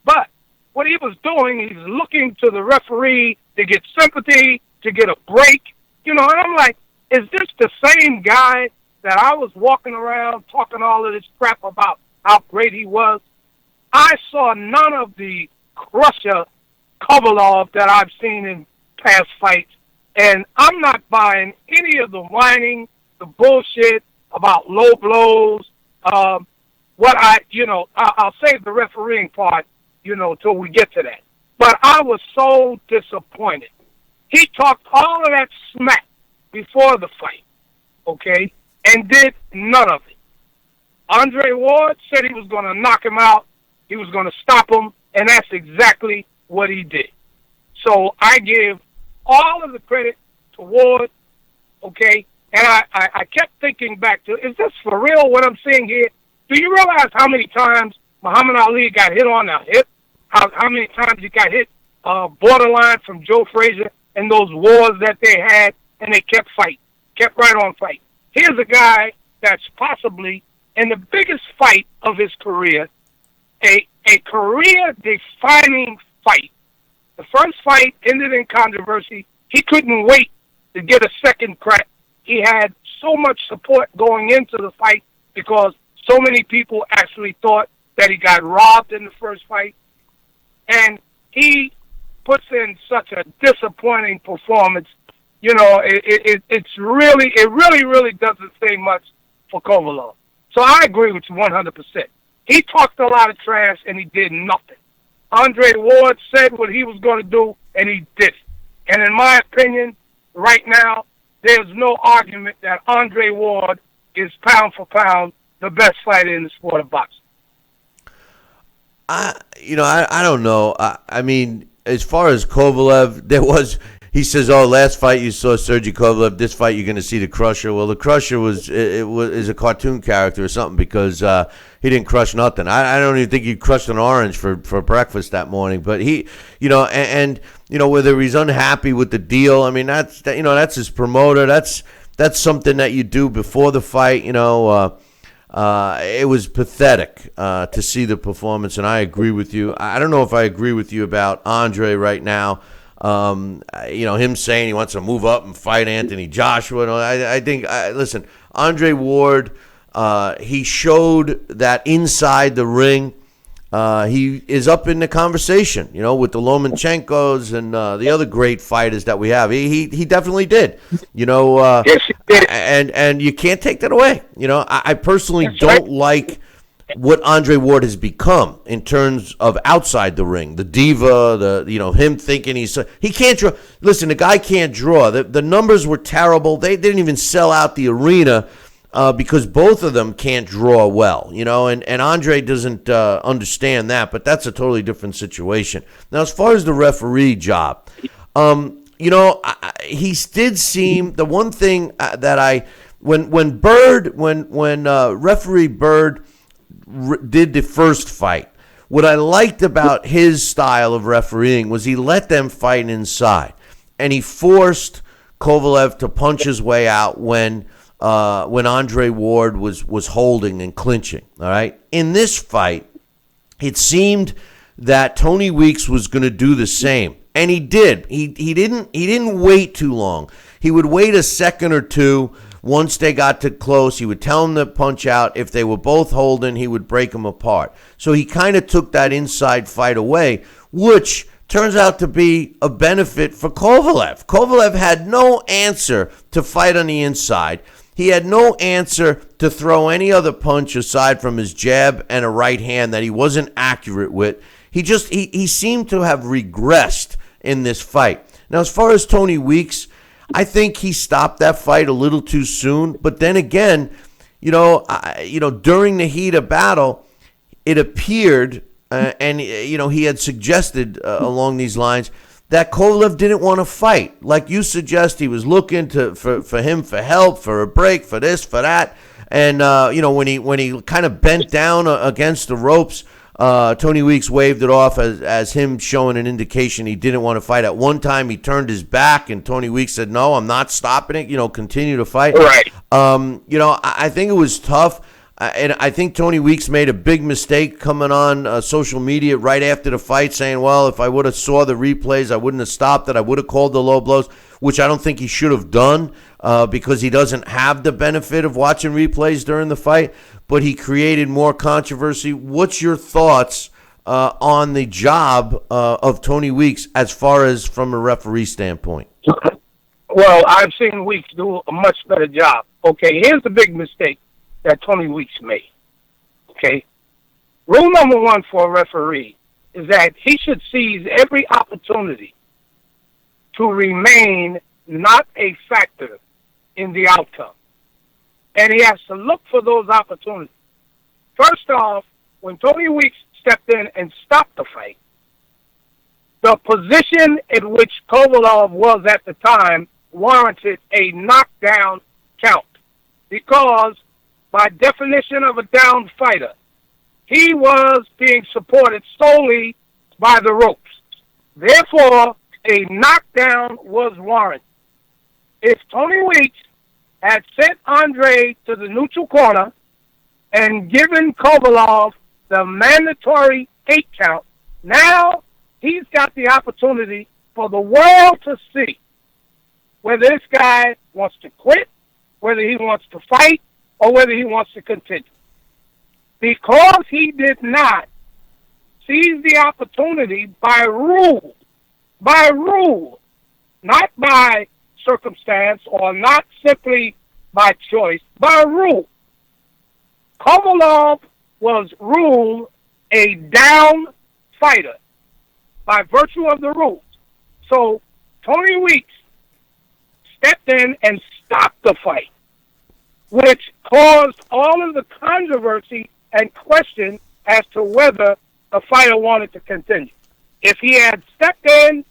But what he was doing, he's looking to the referee to get sympathy, to get a break. And I'm like, is this the same guy that I was walking around talking all of this crap about how great he was? I saw none of the crusher Kovalev that I've seen in past fights, and I'm not buying any of the whining, the bullshit about low blows. I'll save the refereeing part, till we get to that. But I was so disappointed. He talked all of that smack before the fight, okay, and did none of it. Andre Ward said he was going to knock him out. He was going to stop him, and that's exactly what he did. So I give all of the credit to Ward, okay? And I kept thinking back to, is this for real what I'm seeing here? Do you realize how many times Muhammad Ali got hit on the hip? How many times he got hit borderline from Joe Frazier and those wars that they had, and they kept fighting, kept right on fighting. Here's a guy that's possibly in the biggest fight of his career, a career-defining fight. The first fight ended in controversy. He couldn't wait to get a second crack. He had so much support going into the fight because so many people actually thought that he got robbed in the first fight. And he puts in such a disappointing performance. It really doesn't say much for Kovalev. So I agree with you 100%. He talked a lot of trash, and he did nothing. Andre Ward said what he was going to do, and he did it. And in my opinion, right now, there's no argument that Andre Ward is pound for pound the best fighter in the sport of boxing. I don't know. I mean, as far as Kovalev, he says, last fight you saw Sergey Kovalev, this fight you're going to see the Crusher. Well, the Crusher is a cartoon character or something because he didn't crush nothing. I don't even think he crushed an orange for breakfast that morning. But he, whether he's unhappy with the deal, I mean, that's his promoter. That's something that you do before the fight. It was pathetic to see the performance, and I agree with you. I don't know if I agree with you about Andre right now. Him saying he wants to move up and fight Anthony Joshua. I think, listen, Andre Ward, he showed that inside the ring, he is up in the conversation, with the Lomachenko's and the other great fighters that we have. He definitely did, Yes, he did. And you can't take that away. I personally don't like what Andre Ward has become in terms of outside the ring, the diva, him thinking he can't draw. Listen, the guy can't draw. The numbers were terrible. They didn't even sell out the arena because both of them can't draw well, and Andre doesn't understand that, but that's a totally different situation. Now, as far as the referee job, he did seem, the one thing that when referee Bird did the first fight, what I liked about his style of refereeing was he let them fight inside, and he forced Kovalev to punch his way out when Andre Ward was holding and clinching. All right, in this fight, it seemed that Tony Weeks was going to do the same, and he did. He didn't wait too long. He would wait a second or two. Once they got too close, he would tell them to punch out. If they were both holding, he would break them apart. So he kind of took that inside fight away, which turns out to be a benefit for Kovalev. Kovalev had no answer to fight on the inside. He had no answer to throw any other punch aside from his jab and a right hand that he wasn't accurate with. He seemed to have regressed in this fight. Now, as far as Tony Weeks, I think he stopped that fight a little too soon. But then again, during the heat of battle, it appeared, and he had suggested along these lines that Kovalev didn't want to fight. Like you suggest, he was looking for him for help, for a break, for this, for that. And when he kind of bent down against the ropes, Tony Weeks waved it off as him showing an indication he didn't want to fight. At one time, he turned his back, and Tony Weeks said, "No, I'm not stopping it. Continue to fight." Right. I think it was tough, and I think Tony Weeks made a big mistake coming on social media right after the fight, saying, "Well, if I would have saw the replays, I wouldn't have stopped it. I would have called the low blows," which I don't think he should have done because he doesn't have the benefit of watching replays during the fight. But he created more controversy. What's your thoughts on the job of Tony Weeks as far as from a referee standpoint? Well, I've seen Weeks do a much better job. Okay, here's the big mistake that Tony Weeks made. Okay, rule number one for a referee is that he should seize every opportunity to remain not a factor in the outcome. And he has to look for those opportunities. First off, when Tony Weeks stepped in and stopped the fight, the position in which Kovalev was at the time warranted a knockdown count. Because, by definition of a downed fighter, he was being supported solely by the ropes. Therefore, a knockdown was warranted. If Tony Weeks had sent Andre to the neutral corner and given Kovalev the mandatory 8 count, now he's got the opportunity for the world to see whether this guy wants to quit, whether he wants to fight, or whether he wants to continue. Because he did not seize the opportunity by rule, not by circumstance or not simply by choice, by rule. Kovalev was ruled a down fighter by virtue of the rules. So Tony Weeks stepped in and stopped the fight, which caused all of the controversy and question as to whether the fighter wanted to continue. If he had stepped in,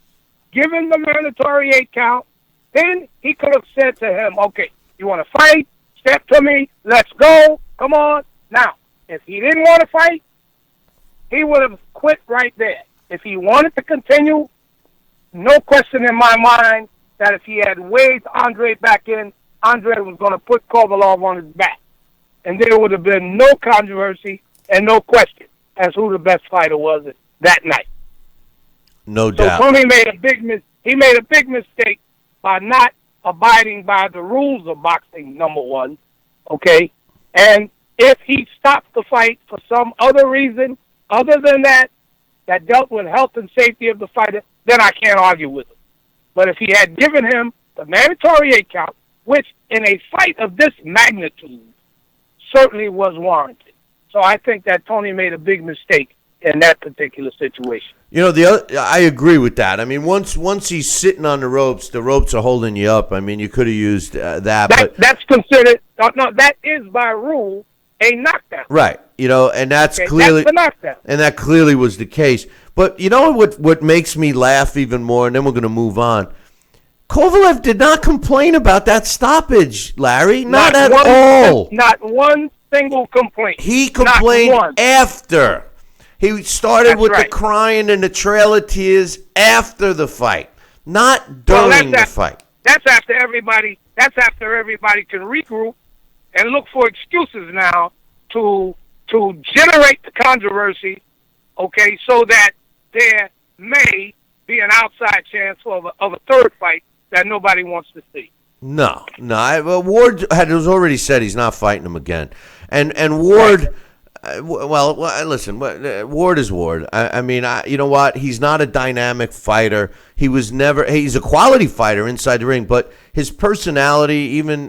given the mandatory 8 count, then he could have said to him, "Okay, you want to fight? Step to me. Let's go. Come on." Now, if he didn't want to fight, he would have quit right there. If he wanted to continue, no question in my mind that if he had waved Andre back in, Andre was going to put Kovalev on his back. And there would have been no controversy and no question as who the best fighter was that night. No doubt. So Tony made a big mistake by not abiding by the rules of boxing, number one, okay? And if he stopped the fight for some other reason other than that dealt with health and safety of the fighter, then I can't argue with him. But if he had given him the mandatory 8 count, which in a fight of this magnitude certainly was warranted. So I think that Tony made a big mistake in that particular situation. You know, I agree with that. I mean, once he's sitting on the ropes are holding you up. I mean, you could have used that. But that's considered no. That is by rule a knockdown. Right. You know, and that's clearly that's the knockdown. And that clearly was the case. But you know what makes me laugh even more, and then we're going to move on. Kovalev did not complain about that stoppage, Larry. Not at all. Not one single complaint. He complained after. He started with the crying and the trail of tears after the fight, not during the fight. That's after everybody. That's after everybody can regroup and look for excuses now to generate the controversy. Okay, so that there may be an outside chance of a third fight that nobody wants to see. No. Ward has already said he's not fighting him again, and Ward. Well, listen. Ward is Ward. I mean, you know what? He's not a dynamic fighter. He's a quality fighter inside the ring, but his personality, even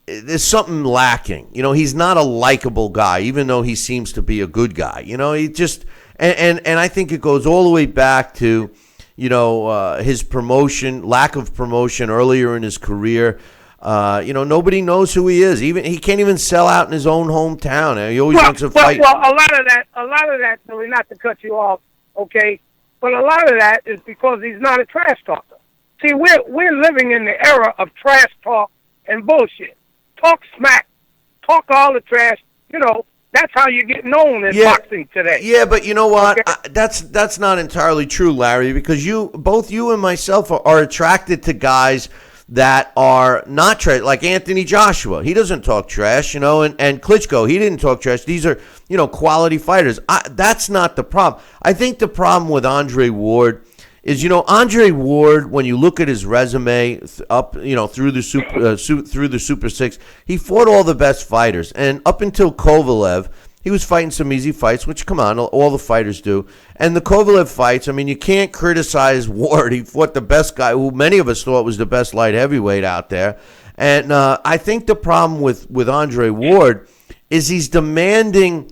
there's something lacking. You know, he's not a likable guy, even though he seems to be a good guy. You know, he just and I think it goes all the way back to, you know, his lack of promotion earlier in his career. You know, nobody knows who he is. Even he can't even sell out in his own hometown. He always wants to fight. Well, a lot of that, Billy, not to cut you off, okay, but a lot of that is because he's not a trash talker. See, we're living in the era of trash talk and bullshit. Talk smack, talk all the trash. You know, that's how you get known in boxing today. Yeah, but you know what? Okay. That's not entirely true, Larry, because both you and myself are attracted to guys that are not trash, like Anthony Joshua. He doesn't talk trash, you know, and Klitschko, he didn't talk trash. These are, you know, quality fighters. That's not the problem. I think the problem with Andre Ward is, you know, Andre Ward, when you look at his resume up, you know, through the Super 6, he fought all the best fighters. And up until Kovalev, he was fighting some easy fights, which, come on, all the fighters do. And the Kovalev fights, I mean, you can't criticize Ward. He fought the best guy, who many of us thought was the best light heavyweight out there. And I think the problem with Andre Ward is he's demanding,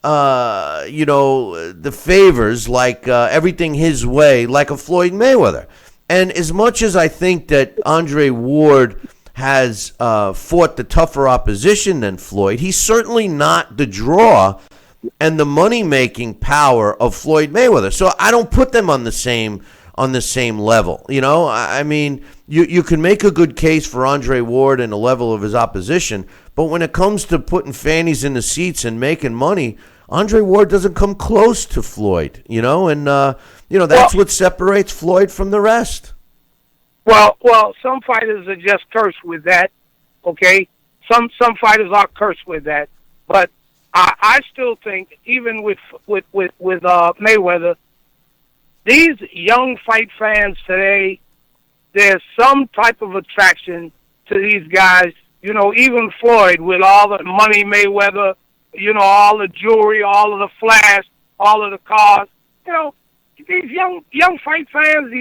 you know, the favors, like everything his way, like a Floyd Mayweather. And as much as I think that Andre Ward has fought the tougher opposition than Floyd, he's certainly not the draw and the money-making power of Floyd Mayweather. So I don't put them on the same level. You know, I mean, you can make a good case for Andre Ward and the level of his opposition, but when it comes to putting fannies in the seats and making money, Andre Ward doesn't come close to Floyd. You know, and you know, that's what separates Floyd from the rest. Well, some fighters are just cursed with that, okay? Some fighters are cursed with that, but I still think, even with Mayweather, these young fight fans today, there's some type of attraction to these guys. You know, even Floyd, with all the money, Mayweather, you know, all the jewelry, all of the flash, all of the cars. You know, these young fight fans,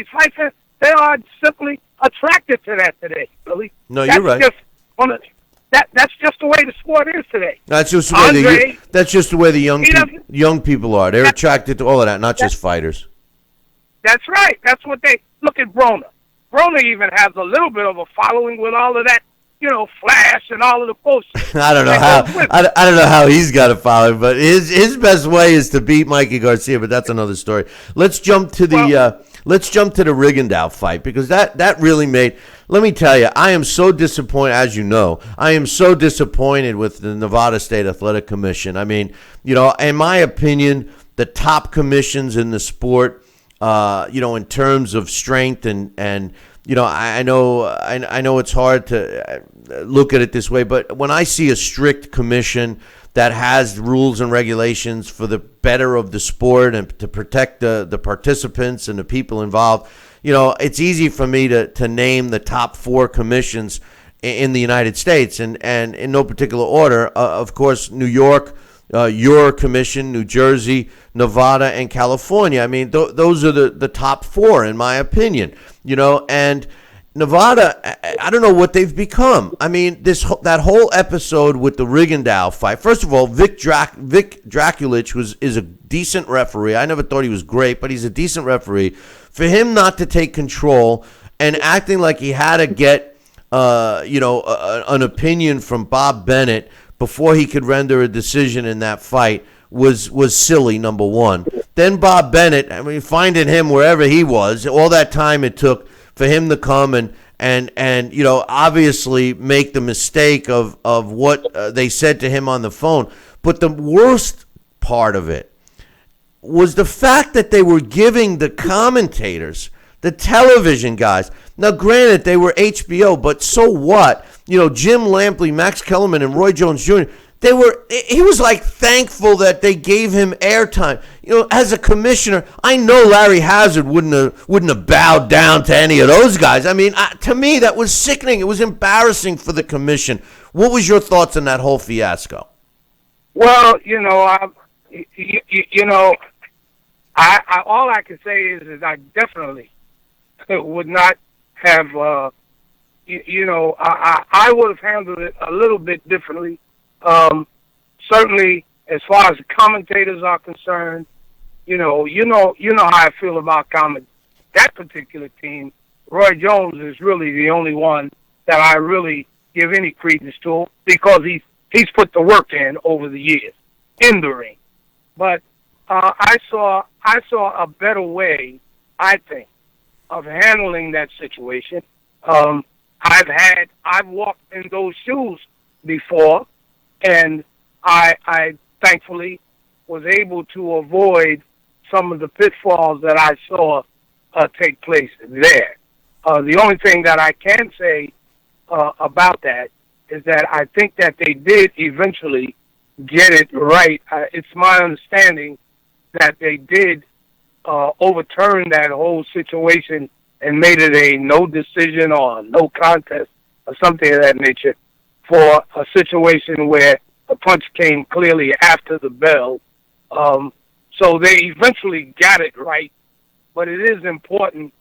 they are simply attracted to that today, Billy. No, you're right. That's just the way the sport is today. That's just the way the young people are. They're attracted to all of that, not just fighters. That's right. That's what they look at. Broner even has a little bit of a following with all of that, you know, flash and all of the bullshit. I don't know how he's got a following, but his best way is to beat Mikey Garcia. But that's another story. Let's jump to the Rigondeaux fight, because that really made. Let me tell you, I am so disappointed. As you know, I am so disappointed with the Nevada State Athletic Commission. I mean, you know, in my opinion, the top commissions in the sport, you know, in terms of strength and you know, I know it's hard to look at it this way, but when I see a strict commission that has rules and regulations for the better of the sport and to protect the participants and the people involved, you know, it's easy for me to name the top 4 commissions in the United States, and in no particular order. Of course, New York, your commission, New Jersey, Nevada, and California. I mean, those are the top 4 in my opinion. You know, and Nevada, I don't know what they've become. I mean, that whole episode with the Rigondeaux fight. First of all, Vic Draculich is a decent referee. I never thought he was great, but he's a decent referee. For him not to take control and acting like he had to get, an opinion from Bob Bennett before he could render a decision in that fight was silly, number one. Then Bob Bennett, I mean, finding him wherever he was, all that time it took for him to come and obviously make the mistake of what they said to him on the phone. But the worst part of it was the fact that they were giving the commentators, the television guys. Now, granted, they were HBO, but so what? Jim Lampley, Max Kellerman, and Roy Jones Jr., he was like thankful that they gave him airtime. As a commissioner, I know Larry Hazard wouldn't have bowed down to any of those guys. I mean, to me, that was sickening. It was embarrassing for the commission. What was your thoughts on that whole fiasco? Well, I all I can say is I definitely would not have, I would have handled it a little bit differently. Certainly, as far as the commentators are concerned, you know how I feel about that particular team. Roy Jones is really the only one that I really give any credence to because he's put the work in over the years in the ring. But I saw a better way, I think, of handling that situation. I've walked in those shoes before, and I thankfully was able to avoid some of the pitfalls that I saw take place there. The only thing that I can say about that is that I think that they did eventually get it right. It's my understanding that they did overturn that whole situation and made it a no decision or no contest or something of that nature for a situation where the punch came clearly after the bell. So they eventually got it right, but it is important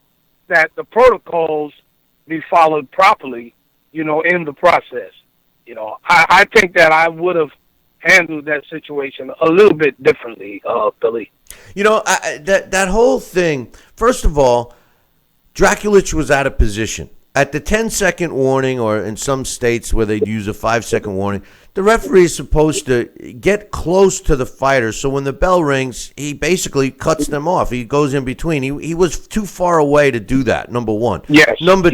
that the protocols be followed properly, in the process. I think that I would have handled that situation a little bit differently, Billy. That whole thing, first of all, Draculich was out of position. At the 10-second warning, or in some states where they'd use a 5-second warning, the referee is supposed to get close to the fighter, so when the bell rings, he basically cuts them off. He goes in between. He was too far away to do that, number one. Yes. Number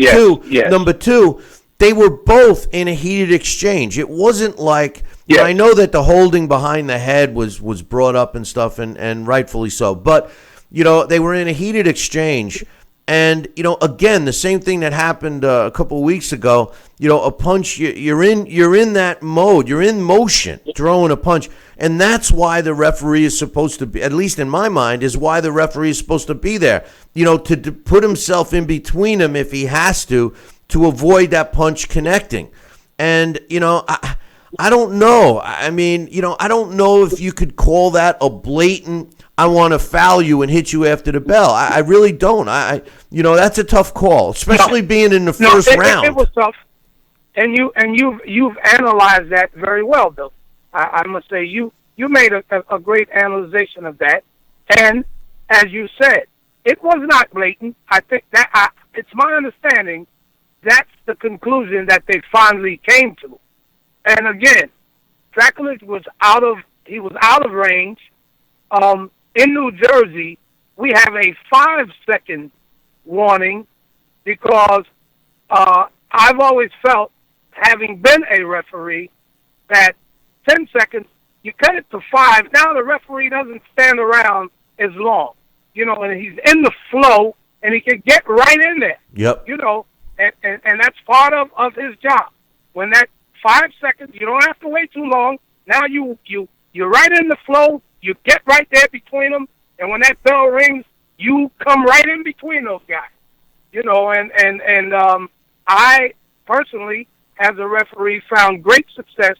two, they were both in a heated exchange. It wasn't like... Yes. I know that the holding behind the head was brought up and stuff, and rightfully so. But, they were in a heated exchange. And, again, the same thing that happened a couple of weeks ago, a punch, you're in that mode. You're in motion, throwing a punch. And that's why the referee is supposed to be, at least in my mind, is why the referee is supposed to be there. To put himself in between them if he has to avoid that punch connecting. And, I don't know. I mean, I don't know if you could call that a blatant, I want to foul you and hit you after the bell. I really don't. That's a tough call, especially being in the first round. It was tough, and you've analyzed that very well, Bill. I must say you made a great analyzation of that, and as you said, it was not blatant. I think that it's my understanding that's the conclusion that they finally came to. And again, Draculich was out of range. In New Jersey, we have a 5-second warning because I've always felt, having been a referee, that 10 seconds, you cut it to 5. Now the referee doesn't stand around as long, and he's in the flow, and he can get right in there. Yep. And that's part of his job. When that 5 seconds, you don't have to wait too long. Now you're right in the flow. You get right there between them, and when that bell rings, you come right in between those guys. I personally, as a referee, found great success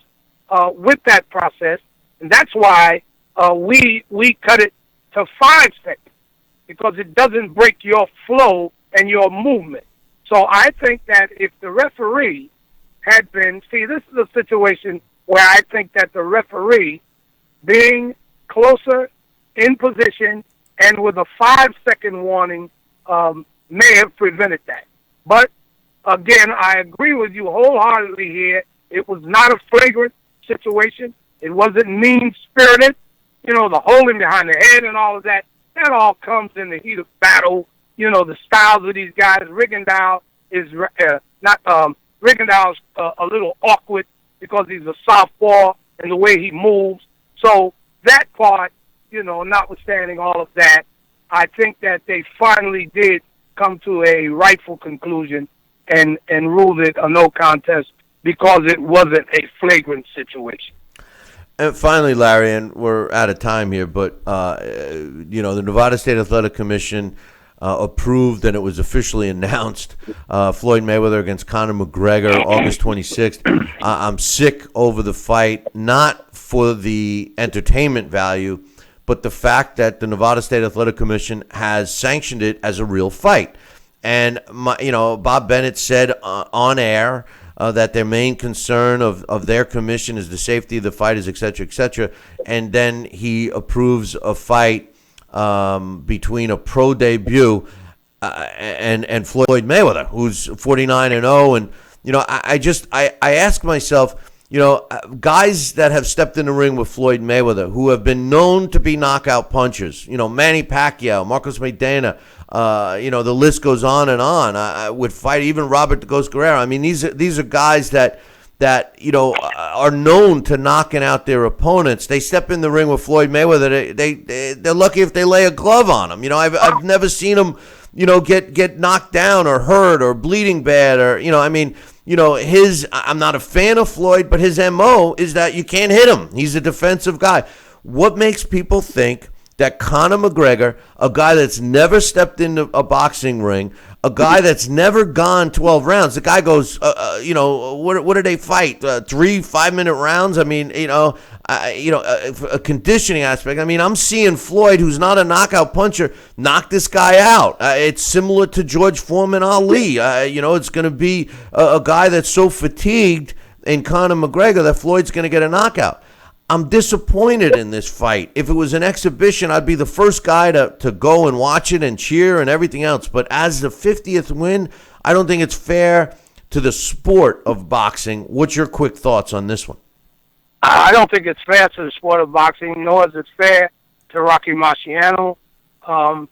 with that process, and that's why we cut it to 5 seconds, because it doesn't break your flow and your movement. So I think that if the referee had been, see, this is a situation where I think that the referee being closer in position and with a 5-second warning may have prevented that. But again, I agree with you wholeheartedly here. It was not a flagrant situation. It wasn't mean-spirited. You know, the holding behind the head and all of that, that all comes in the heat of battle. You know, the styles of these guys. Rigondeaux is Rigondeaux's a little awkward because he's a southpaw and the way he moves. So that part, you know, notwithstanding all of that, I think that they finally did come to a rightful conclusion and ruled it a no contest because it wasn't a flagrant situation. And finally, Larry, and we're out of time here, but, you know, the Nevada State Athletic Commission approved, and it was officially announced, Floyd Mayweather against Conor McGregor, August 26th. I'm sick over the fight, not for the entertainment value, but the fact that the Nevada State Athletic Commission has sanctioned it as a real fight. And, you know, Bob Bennett said on air that their main concern of their commission is the safety of the fighters, et cetera, and then he approves a fight between a pro debut and Floyd Mayweather, who's 49-0, and you know, I ask myself, you know, guys that have stepped in the ring with Floyd Mayweather, who have been known to be knockout punchers, you know, Manny Pacquiao, Marcos Maidana, you know, the list goes on and on. With fight, even Robert the Ghost Guerrero. I mean, these are guys that you know are known to knocking out their opponents. They step in the ring with Floyd Mayweather. They're lucky if they lay a glove on him. You know, I've never seen him, you know, get knocked down or hurt or bleeding bad or, you know, I mean, you know, I'm not a fan of Floyd, but his MO is that you can't hit him. He's a defensive guy. What makes people think that Conor McGregor, a guy that's never stepped into a boxing ring, a guy that's never gone 12 rounds, the guy goes, you know, what do they fight? 3 5-minute rounds? I mean, you know, a conditioning aspect. I mean, I'm seeing Floyd, who's not a knockout puncher, knock this guy out. It's similar to George Foreman Ali. You know, it's going to be a guy that's so fatigued in Conor McGregor that Floyd's going to get a knockout. I'm disappointed in this fight. If it was an exhibition, I'd be the first guy to go and watch it and cheer and everything else. But as the 50th win, I don't think it's fair to the sport of boxing. What's your quick thoughts on this one? I don't think it's fair to the sport of boxing, nor is it fair to Rocky Marciano. And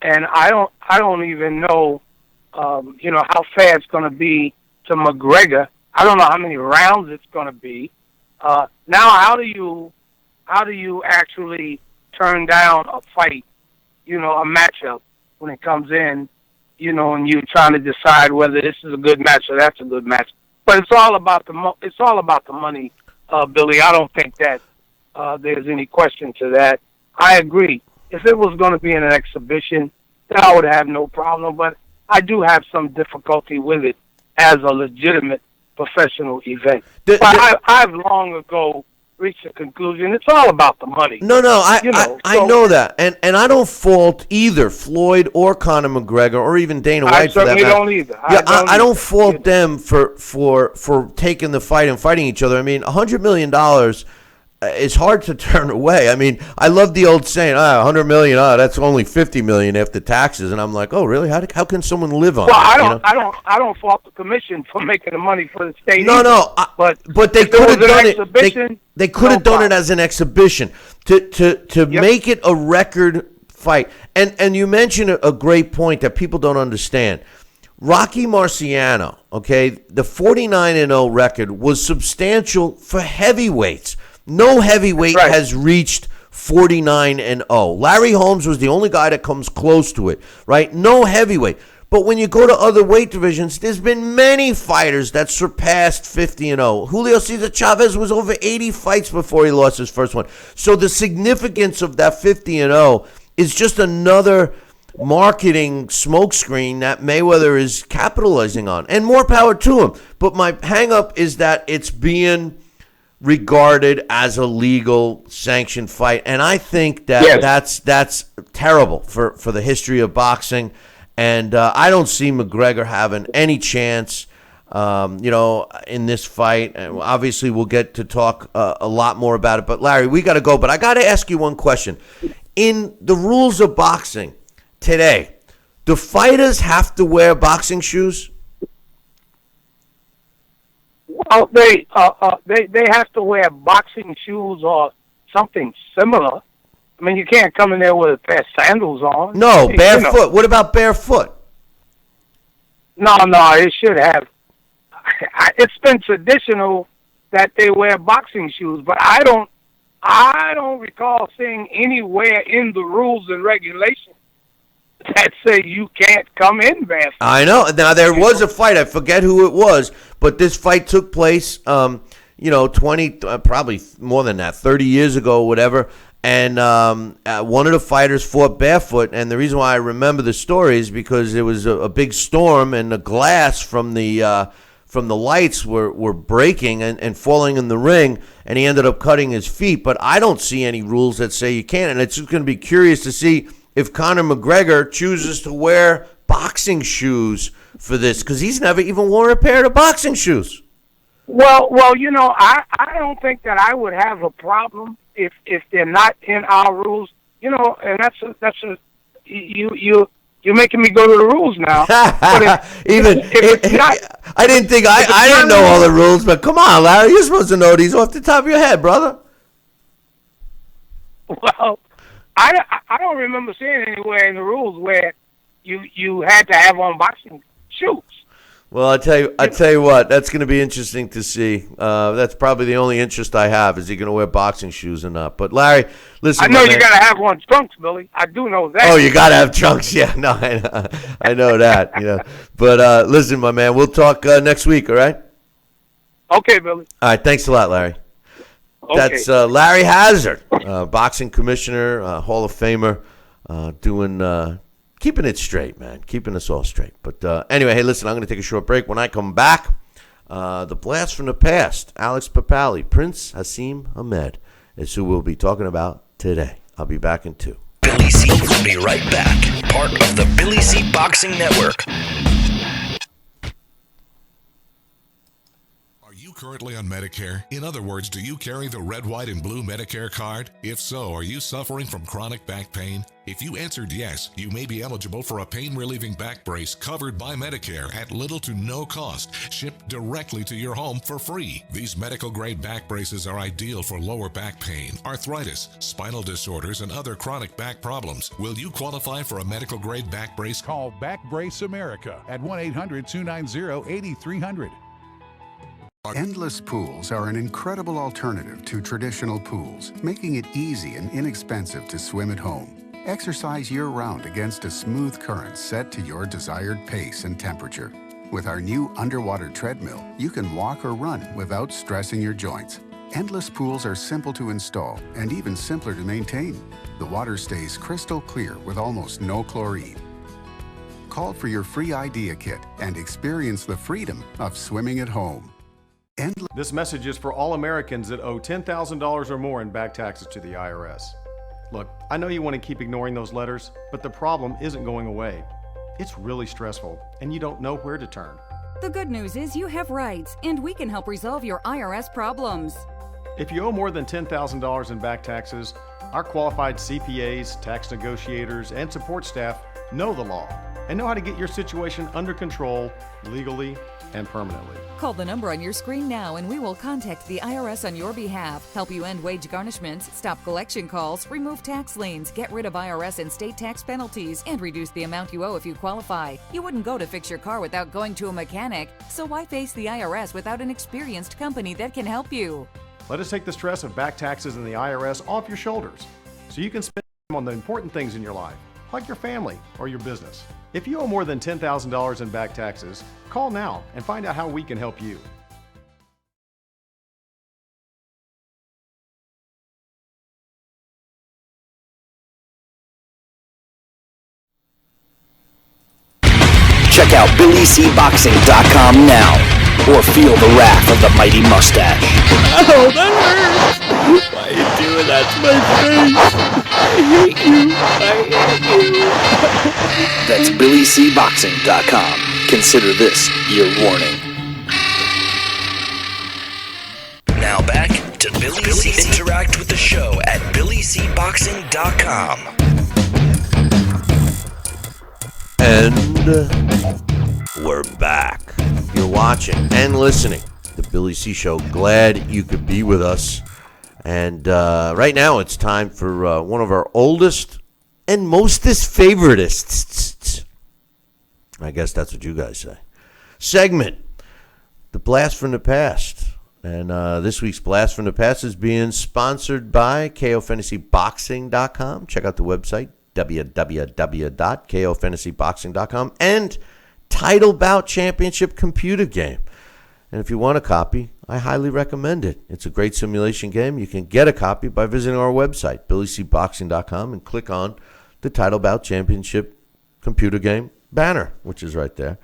I don't even know, you know, how fair it's going to be to McGregor. I don't know how many rounds it's going to be. Now, how do you actually turn down a fight, you know, a matchup when it comes in, you know, and you're trying to decide whether this is a good match or that's a good match? But it's all about the money, Billy. I don't think that there's any question to that. I agree. If it was going to be an exhibition, then I would have no problem. But I do have some difficulty with it as a legitimate professional event. But I've long ago reached a conclusion. It's all about the money. No, I know that, and I don't fault either Floyd or Conor McGregor or even Dana White for that matter. I don't fault them for taking the fight and fighting each other. I mean, $100 million is hard to turn away. I mean, I love the old saying, $100 million, that's only $50 million after taxes, and I'm like, oh, really? How can someone live on that? Well, I don't fault the commission for making the money for the state. But they could have done it. They could have done it as an exhibition to make it a record fight. And you mentioned a great point that people don't understand. Rocky Marciano, okay, the 49-0 record was substantial for heavyweights. No heavyweight has reached 49-0. Larry Holmes was the only guy that comes close to it, right? No heavyweight. But when you go to other weight divisions, there's been many fighters that surpassed 50-0. Julio Cesar Chavez was over 80 fights before he lost his first one. So the significance of that 50-0 is just another marketing smokescreen that Mayweather is capitalizing on. And more power to him. But my hang-up is that it's being regarded as a legal sanctioned fight, and I think that that's terrible for the history of boxing. And I don't see McGregor having any chance, in this fight. And obviously, we'll get to talk a lot more about it. But, Larry, we got to go. But I got to ask you one question. In the rules of boxing today, do fighters have to wear boxing shoes? Well, they have to wear boxing shoes or something similar. I mean, you can't come in there with a pair of sandals on. No, barefoot. What about barefoot? No, it should have. It's been traditional that they wear boxing shoes, but I don't recall seeing anywhere in the rules and regulations that say you can't come in barefoot. I know. Now, there was a fight. I forget who it was, but this fight took place, 20, probably more than that, 30 years ago, whatever. And one of the fighters fought barefoot. And the reason why I remember the story is because there was a big storm and the glass from the lights were breaking and falling in the ring, and he ended up cutting his feet. But I don't see any rules that say you can't. And it's just going to be curious to see if Conor McGregor chooses to wear boxing shoes for this, because he's never even worn a pair of boxing shoes. Well, I don't think that I would have a problem if they're not in our rules, and you're making me go to the rules now. I didn't know all the rules, but come on, Larry, you're supposed to know these off the top of your head, brother. Well, I don't remember seeing anywhere in the rules where you had to have on boxing shoes. Well, I tell you what, that's going to be interesting to see. That's probably the only interest I have. Is he going to wear boxing shoes or not? But Larry, listen. I know you got to have on trunks, Billy. I do know that. Oh, you got to have trunks. Yeah, no, I know that. But listen, my man, we'll talk next week. All right. Okay, Billy. All right. Thanks a lot, Larry. Okay. That's Larry Hazard, boxing commissioner, Hall of Famer, keeping it straight, man. Keeping us all straight. But anyway, hey, listen, I'm going to take a short break. When I come back, the blast from the past, Alex Papali, Prince Naseem Ahmed, is who we'll be talking about today. I'll be back in 2. Billy C will be right back. Part of the Billy C Boxing Network. Currently on Medicare? In other words, do you carry the red, white, and blue Medicare card? If so, are you suffering from chronic back pain? If you answered yes, you may be eligible for a pain-relieving back brace covered by Medicare at little to no cost, shipped directly to your home for free. These medical-grade back braces are ideal for lower back pain, arthritis, spinal disorders, and other chronic back problems. Will you qualify for a medical-grade back brace? Call Back Brace America at 1-800-290-8300. Endless pools are an incredible alternative to traditional pools, making it easy and inexpensive to swim at home. Exercise year-round against a smooth current set to your desired pace and temperature. With our new underwater treadmill, you can walk or run without stressing your joints. Endless pools are simple to install and even simpler to maintain. The water stays crystal clear with almost no chlorine. Call for your free idea kit and experience the freedom of swimming at home. This message is for all Americans that owe $10,000 or more in back taxes to the IRS. Look, I know you want to keep ignoring those letters, but the problem isn't going away. It's really stressful, and you don't know where to turn. The good news is you have rights, and we can help resolve your IRS problems. If you owe more than $10,000 in back taxes, our qualified CPAs, tax negotiators, and support staff know the law and know how to get your situation under control legally and permanently. Call the number on your screen now and we will contact the IRS on your behalf, help you end wage garnishments, stop collection calls, remove tax liens, get rid of IRS and state tax penalties, and reduce the amount you owe if you qualify. You wouldn't go to fix your car without going to a mechanic, so why face the IRS without an experienced company that can help you? Let us take the stress of back taxes and the IRS off your shoulders so you can spend time on the important things in your life, like your family or your business. If you owe more than $10,000 in back taxes, call now and find out how we can help you. Check out BillyCBoxing.com now, or feel the wrath of the mighty mustache. Oh, that hurts! Why you doing that to my face? I hate you. That's BillyCBoxing.com. Consider this your warning. Now back to Billy C. Interact with the show at BillyCBoxing.com. And we're back. You're watching and listening to the Billy C. Show. Glad you could be with us. And right now it's time for one of our oldest and mostest favoritists. I guess that's what you guys say. Segment, The Blast from the Past. And this week's Blast from the Past is being sponsored by KOFantasyBoxing.com. Check out the website, www.KOFantasyBoxing.com. And Title Bout Championship computer game. And if you want a copy, I highly recommend it. It's a great simulation game. You can get a copy by visiting our website, BillyCBoxing.com, and click on the Title Bout Championship computer game banner, which is right there.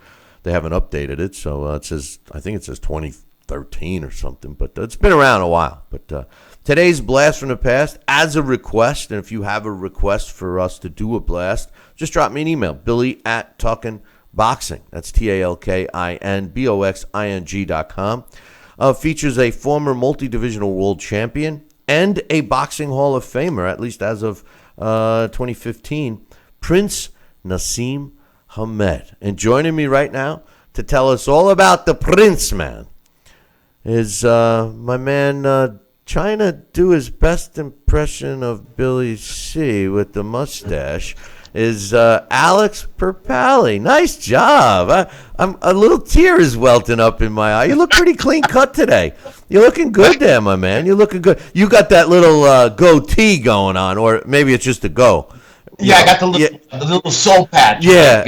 They haven't updated it, so it says, I think it says 2013 or something, but it's been around a while. But today's Blast from the Past, as a request, and if you have a request for us to do a blast, just drop me an email, billy@talkinboxing. That's TALKINBOXING.com. Features a former multi-divisional world champion and a boxing Hall of Famer, at least as of 2015, Prince Naseem Hamed. And joining me right now to tell us all about the Prince, man, is my man trying to do his best impression of Billy C. with the mustache, is Alex Perpali. Nice job. I'm a little tear is welting up in my eye. You look pretty clean cut today. You're looking good there, my man. You're looking good. You got that little goatee going on, or maybe it's just a go. Yeah, I got the little soul patch. Yeah.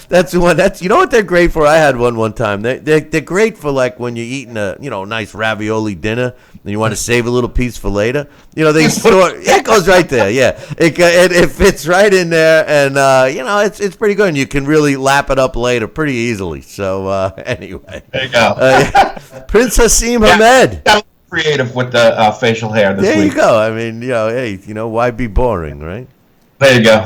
That's the one. You know what they're great for? I had one time. They're great for, like, when you're eating a nice ravioli dinner and you want to save a little piece for later. They store. It goes right there. Yeah, it fits right in there, and it's pretty good. And you can really lap it up later pretty easily. So anyway, there you go. Prince Naseem Hamed. Creative with the facial hair this week. There you go. I mean, hey, why be boring, right? There you go.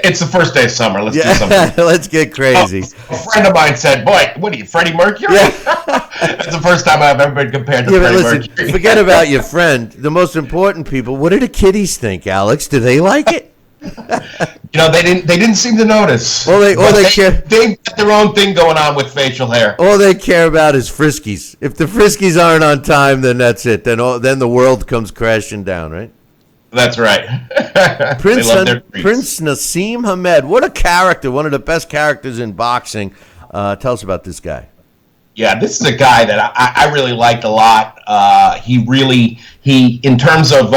It's the first day of summer. Let's do something. Let's get crazy. A friend of mine said, "Boy, what are you, Freddie Mercury?" Yeah. It's the first time I've ever been compared to Freddie Mercury. Forget about your friend. The most important people. What do the kiddies think, Alex? Do they like it? They didn't seem to notice. They got their own thing going on with facial hair. All they care about is Friskies. If the Friskies aren't on time, then that's it. Then the world comes crashing down, right? That's right. Prince Naseem Hamed. What a character. One of the best characters in boxing. Tell us about this guy. Yeah, this is a guy that I really liked a lot. He in terms of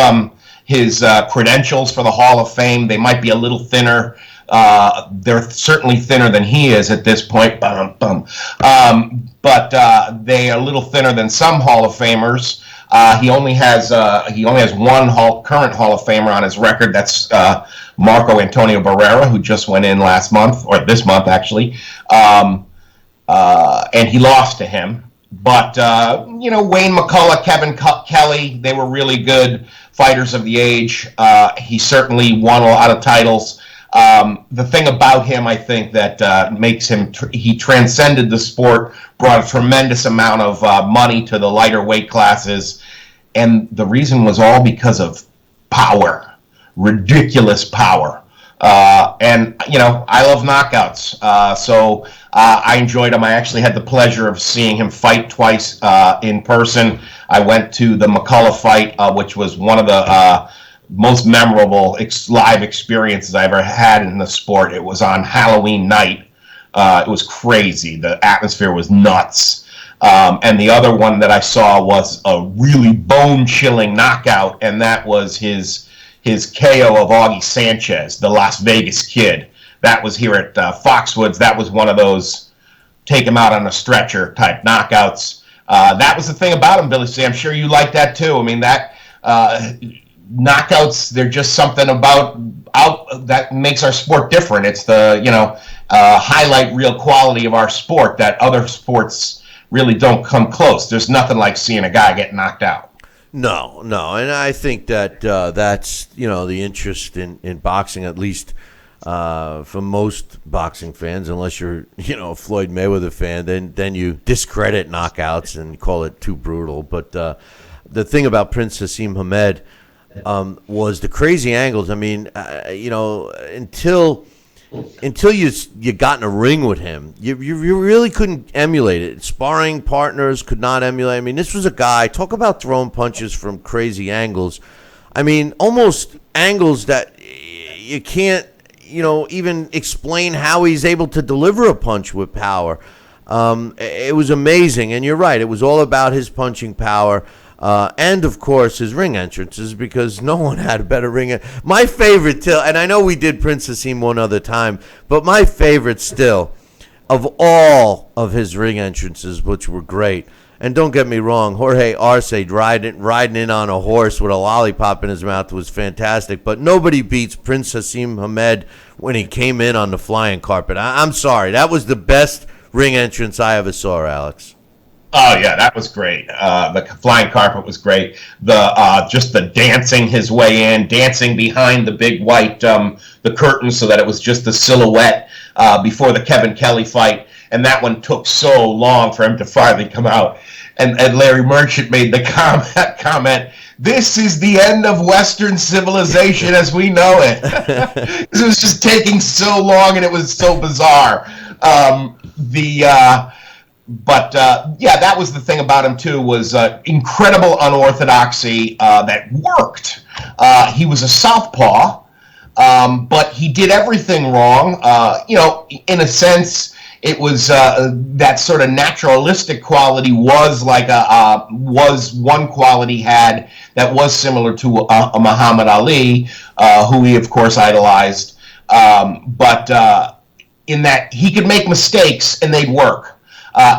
his credentials for the Hall of Fame, they might be a little thinner. They're certainly thinner than he is at this point. But they are a little thinner than some Hall of Famers. He only has one current Hall of Famer on his record. That's Marco Antonio Barrera, who just went in last month, or this month actually, and he lost to him. But Wayne McCullough, Kevin Kelly, they were really good fighters of the age. He certainly won a lot of titles. The thing about him, I think, that makes him, he transcended the sport, brought a tremendous amount of money to the lighter weight classes, and the reason was all because of power, ridiculous power. And I love knockouts, so I enjoyed him. I actually had the pleasure of seeing him fight twice in person. I went to the McCullough fight, which was one of the most memorable live experiences I ever had in the sport. It was on Halloween night. It was crazy. The atmosphere was nuts. And the other one that I saw was a really bone-chilling knockout, and that was his KO of Augie Sanchez, the Las Vegas Kid. That was here at Foxwoods. That was one of those take him out on a stretcher type knockouts. That was the thing about him, Billy C. I'm sure you like that too. I mean, that knockouts, they're just something about that makes our sport different. It's the highlight real quality of our sport that other sports really don't come close. There's nothing like seeing a guy get knocked out. No, and I think that that's the interest in boxing, at least for most boxing fans, unless you're a Floyd Mayweather fan, then you discredit knockouts and call it too brutal. But the thing about Prince Naseem Hamed was the crazy angles. I mean, until you got in a ring with him, you really couldn't emulate it. Sparring partners could not emulate. I mean, this was a guy, talk about throwing punches from crazy angles. I mean, almost angles that you can't, even explain how he's able to deliver a punch with power. It was amazing. And you're right. It was all about his punching power. And, of course, his ring entrances, because no one had a better ring. My favorite, and I know we did Prince Naseem one other time, but my favorite still of all of his ring entrances, which were great, and don't get me wrong, Jorge Arce riding in on a horse with a lollipop in his mouth was fantastic, but nobody beats Prince Naseem Hamed when he came in on the flying carpet. I'm sorry. That was the best ring entrance I ever saw, Alex. Oh yeah, that was great. The flying carpet was great. Just the dancing his way in, dancing behind the big white the curtain, so that it was just a silhouette before the Kevin Kelly fight, and that one took so long for him to finally come out. And Larry Merchant made the comment, "This is the end of Western civilization as we know it." It was just taking so long, and it was so bizarre. But that was the thing about him too, was incredible unorthodoxy that worked. He was a southpaw, but he did everything wrong. In a sense, it was that sort of naturalistic quality was like was one quality he had that was similar to a Muhammad Ali, who he of course idolized. But in that he could make mistakes and they'd work.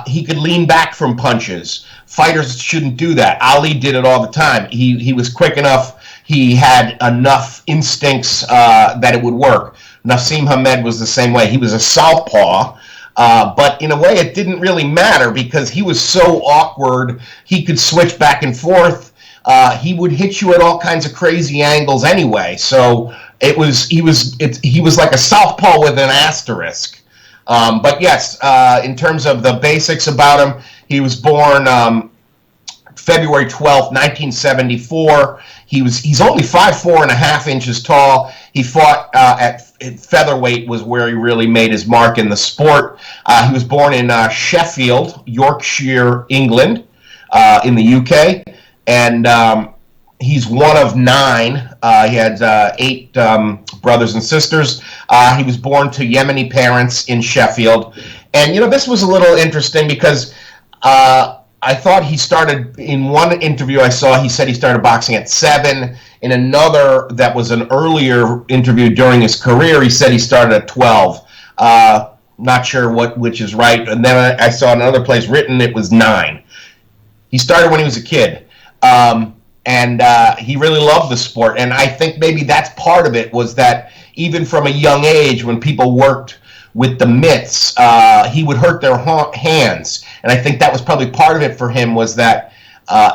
He could lean back from punches. Fighters shouldn't do that. Ali did it all the time. He was quick enough. He had enough instincts that it would work. Naseem Hamed was the same way. He was a southpaw, but in a way it didn't really matter because he was so awkward. He could switch back and forth. He would hit you at all kinds of crazy angles anyway. So he was like a southpaw with an asterisk. But yes, in terms of the basics about him, he was born February 12th, 1974. He's only 5'4.5" inches tall. He fought at featherweight, was where he really made his mark in the sport. He was born in Sheffield, Yorkshire, England, in the UK, and he's one of 9. He had 8 brothers and sisters. He was born to Yemeni parents in Sheffield. And, this was a little interesting because I thought he started, in one interview I saw, he said he started boxing at 7. In another that was an earlier interview during his career, he said he started at 12. Not sure which is right. And then I saw another place written it was 9. He started when he was a kid. And he really loved the sport. And I think maybe that's part of it, was that even from a young age, when people worked with the mitts, he would hurt their hands. And I think that was probably part of it for him, was that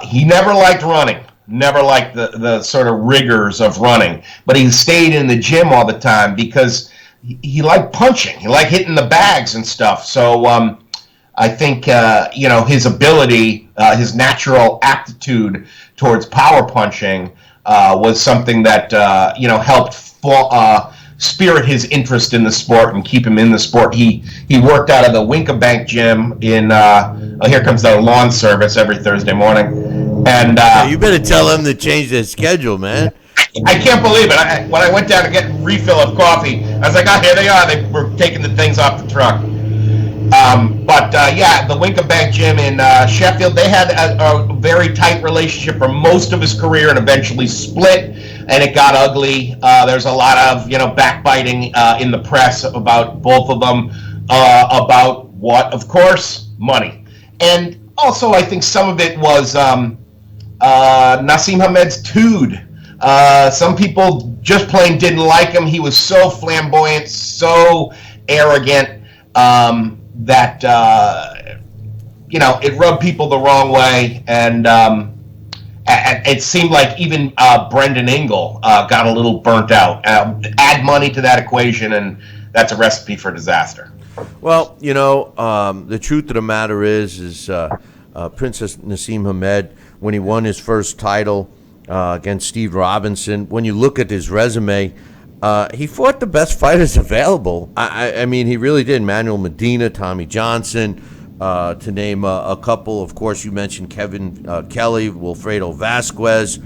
he never liked running, never liked the sort of rigors of running. But he stayed in the gym all the time because he liked punching. He liked hitting the bags and stuff. So I think, his ability, his natural aptitude towards power punching was something that, helped spirit his interest in the sport and keep him in the sport. He worked out of the Winkabank gym in, here comes the lawn service every Thursday morning. And you better tell them to change their schedule, man. I can't believe it. When I went down to get a refill of coffee, I was like, oh, here they are. They were taking the things off the truck. The Winkabank gym in Sheffield, they had a very tight relationship for most of his career and eventually split, and it got ugly. There's a lot of, backbiting in the press about both of them, about what? Of course, money. And also, I think some of it was Naseem Hamed's tood. Some people just plain didn't like him. He was so flamboyant, so arrogant, that it rubbed people the wrong way, and it seemed like even Brendan Ingle got a little burnt out. Add money to that equation, and that's a recipe for disaster. Well, the truth of the matter is Princess Naseem Hamed, when he won his first title against Steve Robinson, when you look at his resume, he fought the best fighters available. I mean, he really did. Manuel Medina, Tommy Johnson, to name a couple. Of course, you mentioned Kevin Kelly, Wilfredo Vasquez,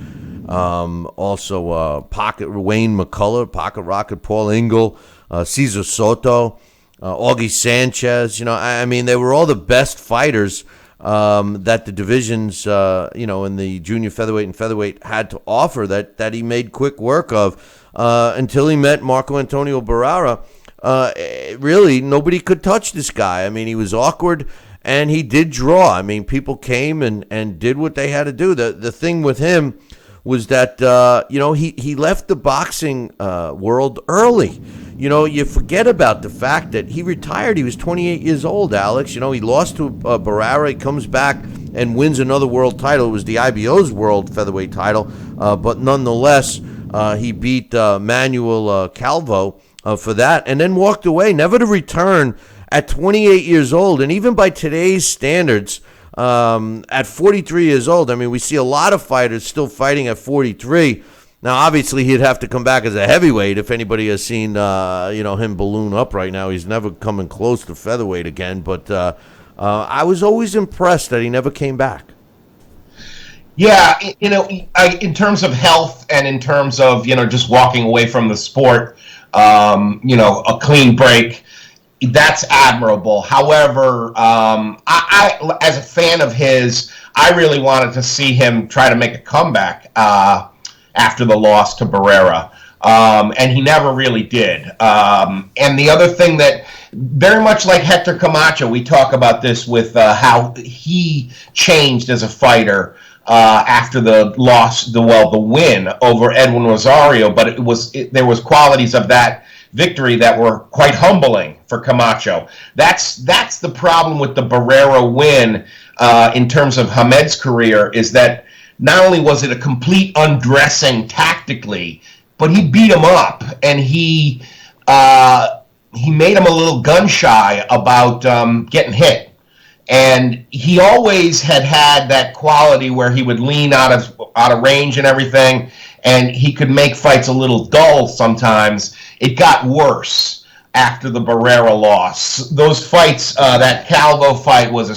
also Wayne McCullough, Pocket Rocket, Paul Ingle, Cesar Soto, Augie Sanchez. I mean, they were all the best fighters that the divisions, in the junior featherweight and featherweight had to offer that he made quick work of until he met Marco Antonio Barrera. Really, nobody could touch this guy. I mean, he was awkward, and he did draw. I mean, people came and did what they had to do. The thing with him was that, he left the boxing world early. You forget about the fact that he retired. He was 28 years old, Alex. He lost to Barrera. He comes back and wins another world title. It was the IBO's world featherweight title. But nonetheless, he beat Manuel Calvo for that and then walked away, never to return at 28 years old. And even by today's standards, at 43 years old, I mean, we see a lot of fighters still fighting at 43. Now, obviously, he'd have to come back as a heavyweight. If anybody has seen, him balloon up right now, he's never coming close to featherweight again. But I was always impressed that he never came back. Yeah, in terms of health and in terms of, just walking away from the sport, a clean break, that's admirable. However, I as a fan of his, I really wanted to see him try to make a comeback after the loss to Barrera, and he never really did. And the other thing that, very much like Hector Camacho, we talk about this with how he changed as a fighter after the win over Edwin Rosario, but there was qualities of that victory that were quite humbling for Camacho. That's the problem with the Barrera win in terms of Hamed's career, is that not only was it a complete undressing tactically, but he beat him up, and he made him a little gun shy about getting hit. And he always had that quality where he would lean out of range and everything, and he could make fights a little dull sometimes. It got worse after the Barrera loss. Those fights, that Calvo fight was a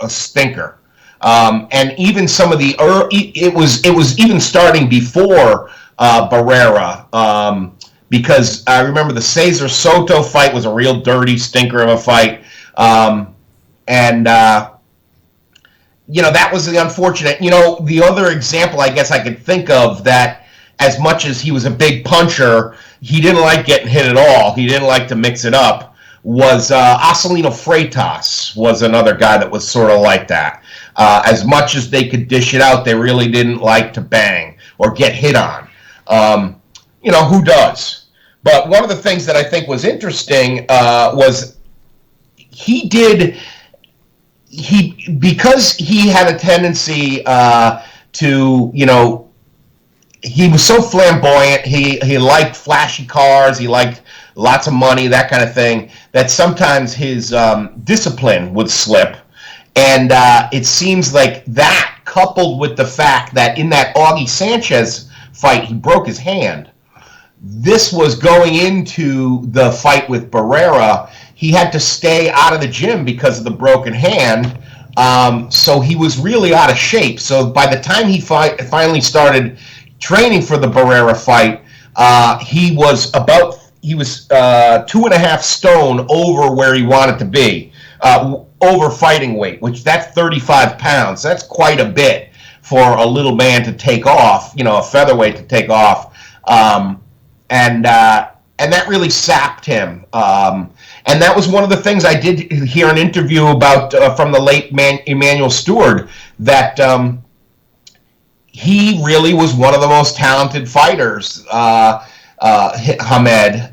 stinker. And even some of the it was even starting before Barrera, because I remember the Cesar Soto fight was a real dirty stinker of a fight. That was the unfortunate. The other example I guess I could think of that, as much as he was a big puncher, he didn't like getting hit at all. He didn't like to mix it up. Was Acelino Freitas was another guy that was sort of like that. As much as they could dish it out, they really didn't like to bang or get hit on. Who does? But one of the things that I think was interesting was because he had a tendency to, he was so flamboyant, he liked flashy cars, he liked lots of money, that kind of thing, that sometimes his discipline would slip. And it seems like that, coupled with the fact that in that Augie Sanchez fight, he broke his hand. This was going into the fight with Barrera. He had to stay out of the gym because of the broken hand. So he was really out of shape. So by the time he finally started training for the Barrera fight, he was 2.5 stone over where he wanted to be, over fighting weight, which that's 35 pounds. That's quite a bit for a little man to take off, a featherweight to take off. And that really sapped him. And that was one of the things I did hear an interview about from the late Emmanuel Stewart, that he really was one of the most talented fighters, Hamed,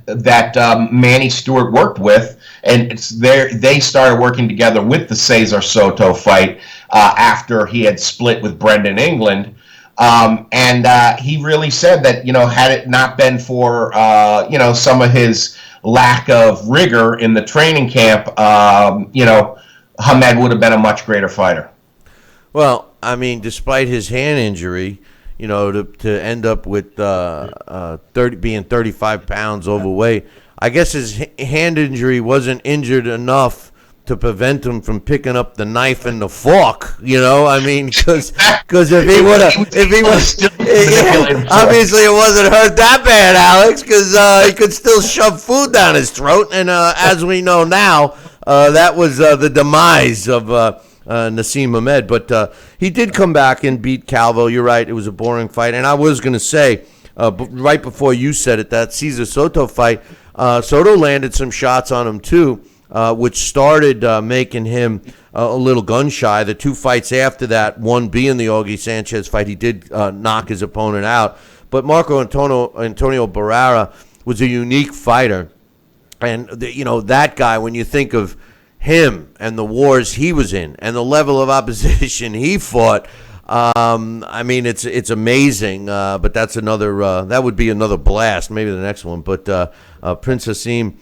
that Manny Stewart worked with. And they started working together with the Cesar Soto fight after he had split with Brendan England. And he really said that, had it not been for, some of his lack of rigor in the training camp, Hamed would have been a much greater fighter. Well, I mean, despite his hand injury, to end up with being 35 pounds overweight, I guess his hand injury wasn't injured enough to prevent him from picking up the knife and the fork. I mean, because if he was, obviously it wasn't hurt that bad, Alex, because he could still shove food down his throat, and as we know now, that was the demise of Naseem Hamed. But he did come back and beat Calvo. You're right, it was a boring fight, and I was going to say, right before you said it, that Cesar Soto fight, Soto landed some shots on him too, which started making him a little gun-shy. The two fights after that, one being the Augie Sanchez fight, he did knock his opponent out. But Marco Antonio Barrera was a unique fighter. And, that guy, when you think of him and the wars he was in and the level of opposition he fought, I mean, it's amazing, but that's that would be another blast, maybe the next one. But Prince Naseem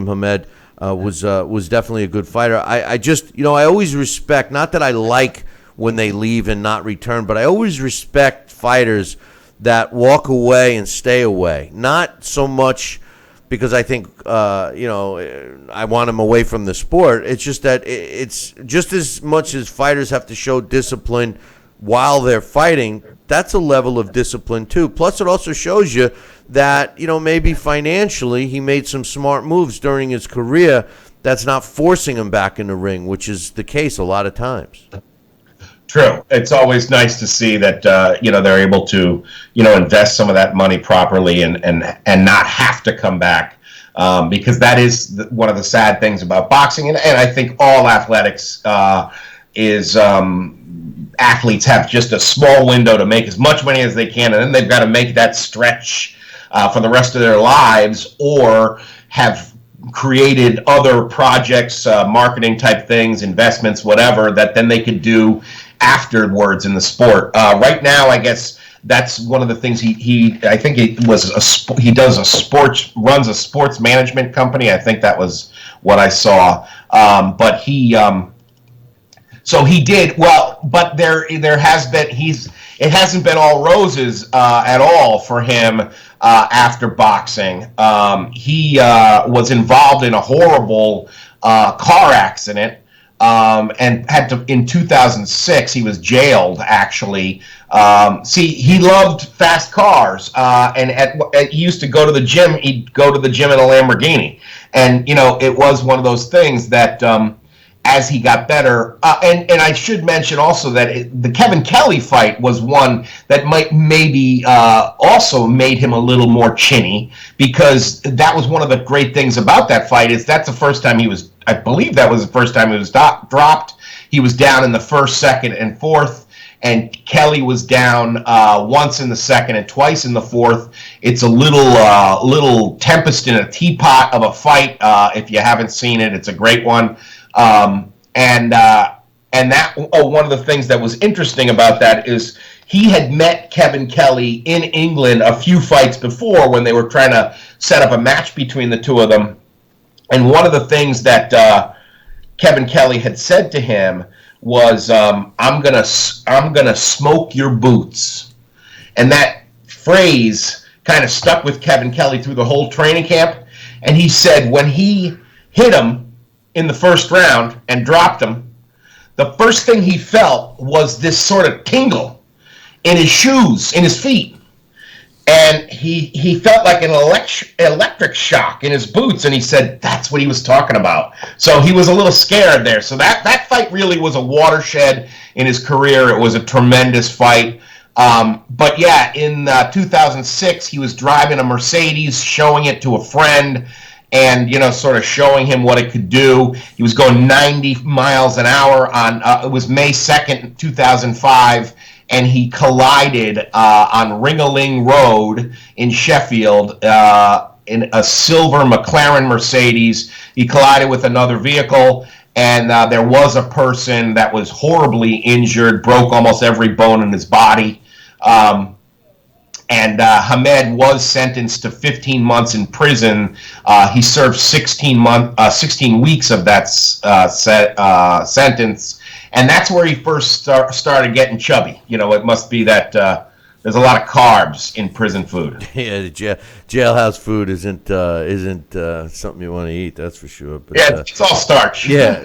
Hamed was definitely a good fighter. I just, I always respect, not that I like when they leave and not return, but I always respect fighters that walk away and stay away. Not so much because I think, I want them away from the sport. It's just that it's just as much as fighters have to show discipline while they're fighting, that's a level of discipline too. Plus, it also shows you that, maybe financially he made some smart moves during his career that's not forcing him back in the ring, which is the case a lot of times. True. It's always nice to see that, they're able to, invest some of that money properly and not have to come back, because that is one of the sad things about boxing. And I think all athletics is athletes have just a small window to make as much money as they can, and then they've got to make that stretch for the rest of their lives, or have created other projects, marketing type things, investments, whatever, that then they could do afterwards in the sport. Right now, I guess that's one of the things I think he runs a sports management company. I think that was what I saw. But so he did well, but there has been it hasn't been all roses at all for him after boxing. He was involved in a horrible car accident, and had to, in 2006, he was jailed, actually. He loved fast cars, and he used to go to the gym. He'd go to the gym in a Lamborghini. And, it was one of those things that, as he got better, and I should mention also that the Kevin Kelly fight was one that maybe also made him a little more chinny, because that was one of the great things about that fight is that's the first time I believe that was the first time he was dropped. He was down in the first, second, and fourth, and Kelly was down once in the second and twice in the fourth. It's a little tempest in a teapot of a fight. If you haven't seen it, it's a great one. And one of the things that was interesting about that is he had met Kevin Kelly in England a few fights before when they were trying to set up a match between the two of them. And one of the things that Kevin Kelly had said to him was, "I'm gonna smoke your boots," and that phrase kind of stuck with Kevin Kelly through the whole training camp. And he said when he hit him in the first round and dropped him, the first thing he felt was this sort of tingle in his shoes, in his feet. And he felt like an electric shock in his boots, and he said that's what he was talking about. So he was a little scared there. So that fight really was a watershed in his career. It was a tremendous fight. But yeah, in 2006, he was driving a Mercedes, showing it to a friend, and sort of showing him what it could do. He was going 90 miles an hour on it was May 2nd, 2005. And he collided on Ring-a-Ling Road in Sheffield in a silver McLaren Mercedes. He collided with another vehicle, and there was a person that was horribly injured, broke almost every bone in his body. And Hamed was sentenced to 15 months in prison. He served 16 weeks of that sentence, and that's where he first started getting chubby. It must be that there's a lot of carbs in prison food. Yeah, the jailhouse food isn't something you want to eat. That's for sure. But, yeah, it's all starch. Yeah.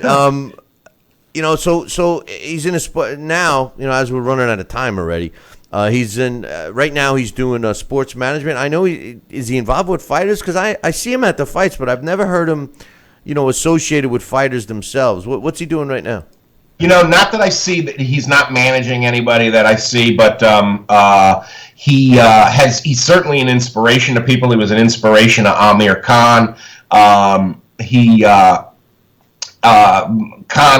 So he's in a spot now. As we're running out of time already. He's in right now. He's doing sports management. I know is he involved with fighters? Because I see him at the fights, but I've never heard him, associated with fighters themselves. What's he doing right now? Not that I see that he's not managing anybody that I see, but he's certainly an inspiration to people. He was an inspiration to Amir Khan. Khan,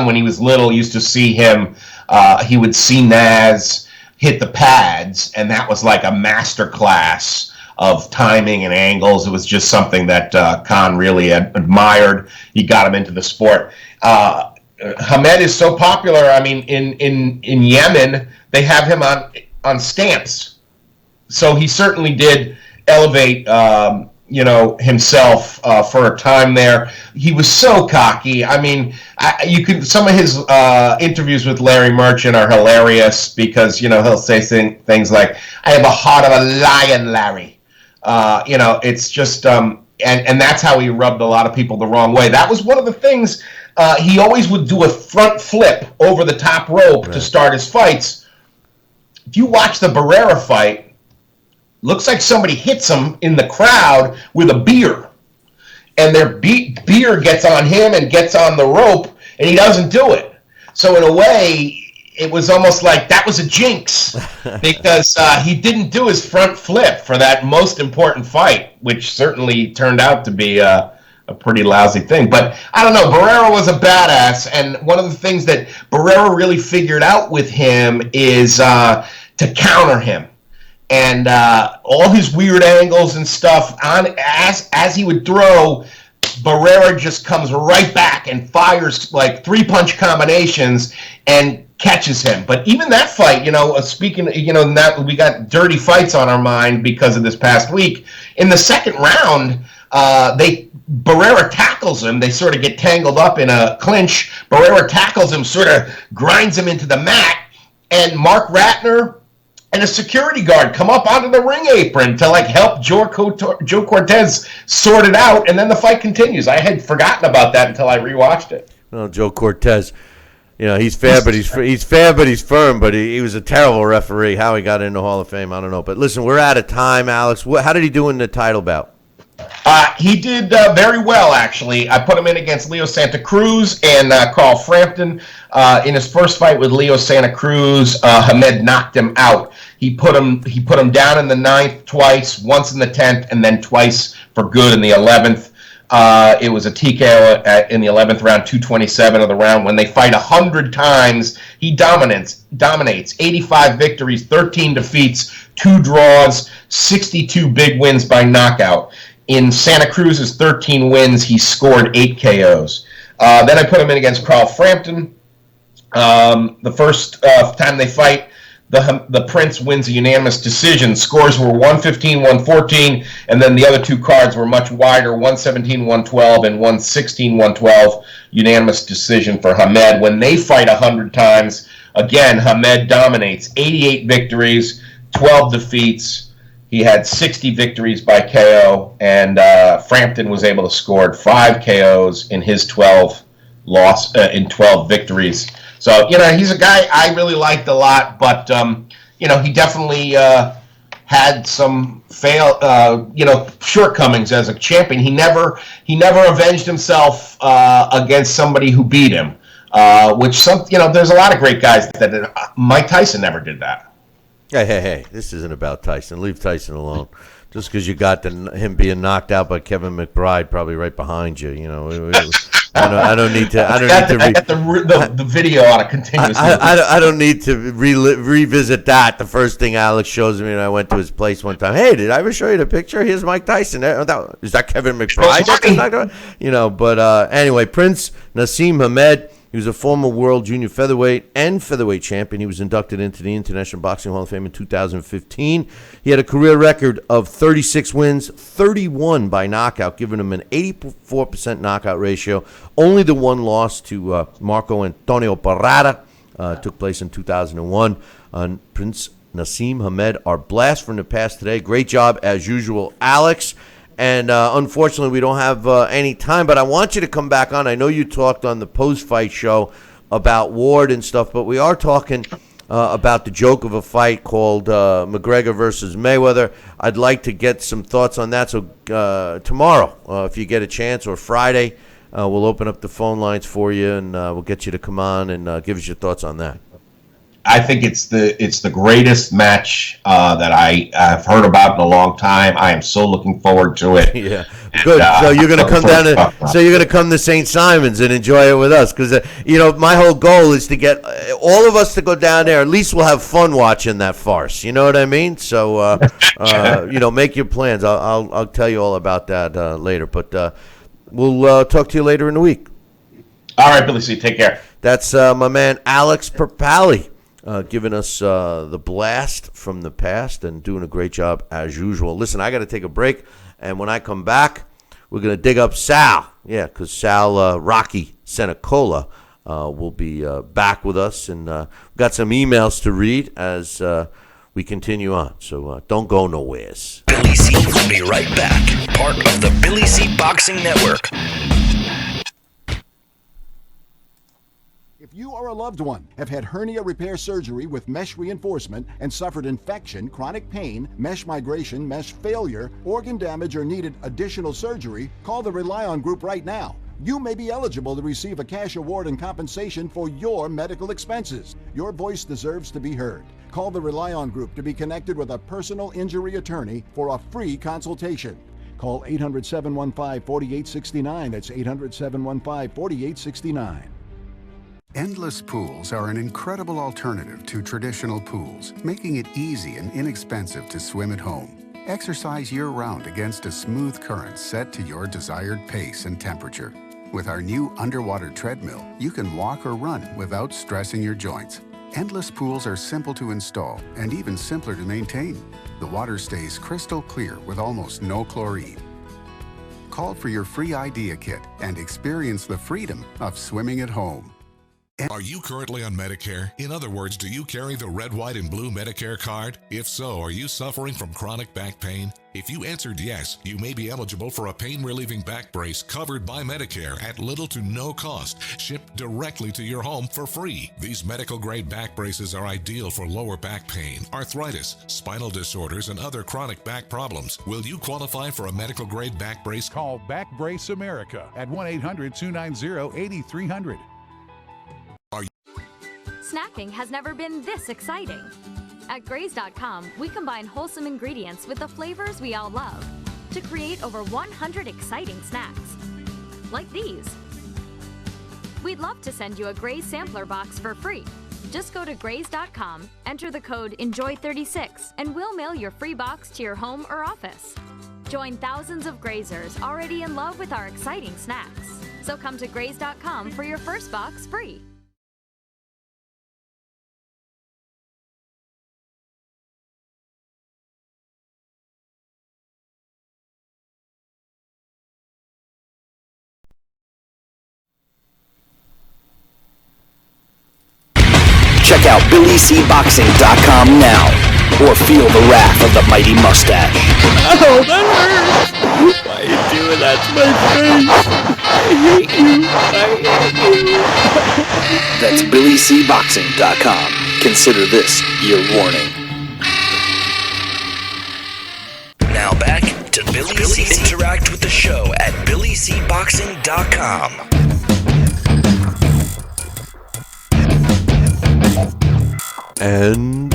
when he was little, used to see him. He would see Naz hit the pads, and that was like a master class of timing and angles. It was just something that Khan really admired. He got him into the sport. Hamed is so popular. I mean, in Yemen, they have him on stamps. So he certainly did elevate himself for a time there. He was so cocky. I mean, some of his interviews with Larry Merchant are hilarious because he'll say things like, "I have a heart of a lion, Larry." It's just and that's how he rubbed a lot of people the wrong way. That was one of the things he always would do, a front flip over the top rope to start his fights. If you watch the Barrera fight, looks like somebody hits him in the crowd with a beer. And their beer gets on him and gets on the rope, and he doesn't do it. So in a way, it was almost like that was a jinx because he didn't do his front flip for that most important fight, which certainly turned out to be a pretty lousy thing. But I don't know, Barrera was a badass, and one of the things that Barrera really figured out with him is to counter him. And all his weird angles and stuff, as he would throw, Barrera just comes right back and fires like 3-punch combinations and catches him. But even that fight, now we got dirty fights on our mind because of this past week. In the second round, Barrera tackles him. They sort of get tangled up in a clinch. Barrera tackles him, sort of grinds him into the mat, and Mark Ratner and a security guard come up onto the ring apron to help Joe Cortez sort it out, and then the fight continues. I had forgotten about that until I rewatched it. Well, Joe Cortez, he's fair, but he's firm. But he was a terrible referee. How he got in the Hall of Fame, I don't know. But listen, we're out of time, Alex. How did he do in the title bout? He did very well, actually. I put him in against Leo Santa Cruz and Carl Frampton. In his first fight with Leo Santa Cruz, Hamed knocked him out. He put him down in the 9th twice, once in the 10th, and then twice for good in the 11th. It was a TKO in the 11th round, 227 of the round. When they fight 100 times, he dominates. 85 victories, 13 defeats, 2 draws, 62 big wins by knockout. In Santa Cruz's 13 wins, he scored 8 KOs. Then I put him in against Carl Frampton. The first time they fight, the Prince wins a unanimous decision. Scores were 115, 114, and then the other 2 cards were much wider, 117, 112, and 116, 112. Unanimous decision for Hamed. When they fight 100 times, again, Hamed dominates. 88 victories, 12 defeats. He had 60 victories by KO, and Frampton was able to score 5 KOs in his 12 victories. So, he's a guy I really liked a lot, but, he definitely had some shortcomings as a champion. He never avenged himself against somebody who beat him, there's a lot of great guys that Mike Tyson never did that. Hey, this isn't about Tyson. Leave Tyson alone. Just because you got him being knocked out by Kevin McBride probably right behind you. I don't need to. I got the video on a continuous. I don't need to revisit that. The first thing Alex shows me when I went to his place one time. Hey, did I ever show you the picture? Here's Mike Tyson. Is that Kevin McBride? But anyway, Prince Naseem Hamed. He was a former world junior featherweight and featherweight champion. He was inducted into the International Boxing Hall of Fame in 2015. He had a career record of 36 wins, 31 by knockout, giving him an 84% knockout ratio. Only the one loss to Marco Antonio Barrera took place in 2001. Prince Naseem Hamed, our blast from the past today. Great job, as usual, Alex. And unfortunately, we don't have any time, but I want you to come back on. I know you talked on the post-fight show about Ward and stuff, but we are talking about the joke of a fight called McGregor versus Mayweather. I'd like to get some thoughts on that. So tomorrow, if you get a chance, or Friday, we'll open up the phone lines for you, and we'll get you to come on and give us your thoughts on that. I think it's the greatest match that I've heard about in a long time. I am so looking forward to it. Yeah, good. So you're gonna come down to come to St. Simon's and enjoy it with us, because my whole goal is to get all of us to go down there. At least we'll have fun watching that farce. You know what I mean? So make your plans. I'll tell you all about that later. But we'll talk to you later in the week. All right, Billy C. Take care. That's my man Alex Perpali. Giving us the blast from the past and doing a great job as usual. Listen, I got to take a break, and when I come back, we're going to dig up Sal. Yeah, because Sal Rocky Sakola will be back with us, and we've got some emails to read as we continue on. So don't go nowhere. Billy C will be right back. Part of the Billy C Boxing Network. If you or a loved one have had hernia repair surgery with mesh reinforcement and suffered infection, chronic pain, mesh migration, mesh failure, organ damage, or needed additional surgery, call the Rely On Group right now. You may be eligible to receive a cash award and compensation for your medical expenses. Your voice deserves to be heard. Call the Rely On Group to be connected with a personal injury attorney for a free consultation. Call 800-715-4869. That's 800-715-4869. Endless pools are an incredible alternative to traditional pools, making it easy and inexpensive to swim at home. Exercise year-round against a smooth current set to your desired pace and temperature. With our new underwater treadmill, you can walk or run without stressing your joints. Endless pools are simple to install and even simpler to maintain. The water stays crystal clear with almost no chlorine. Call for your free idea kit and experience the freedom of swimming at home. Are you currently on Medicare? In other words, do you carry the red, white, and blue Medicare card? If so, are you suffering from chronic back pain? If you answered yes, you may be eligible for a pain-relieving back brace covered by Medicare at little to no cost, shipped directly to your home for free. These medical-grade back braces are ideal for lower back pain, arthritis, spinal disorders, and other chronic back problems. Will you qualify for a medical-grade back brace? Call Back Brace America at 1-800-290-8300. Snacking has never been this exciting. At Graze.com, we combine wholesome ingredients with the flavors we all love to create over 100 exciting snacks. Like these. We'd love to send you a Graze sampler box for free. Just go to Graze.com, enter the code ENJOY36, and we'll mail your free box to your home or office. Join thousands of Grazers already in love with our exciting snacks. So come to Graze.com for your first box free. Check out BillyCBoxing.com now, or feel the wrath of the mighty mustache. Oh, that hurts! Why are you doing that to my face? I hate you. That's BillyCBoxing.com. Consider this your warning. Now back to Billy C. Interact with the show at BillyCBoxing.com. And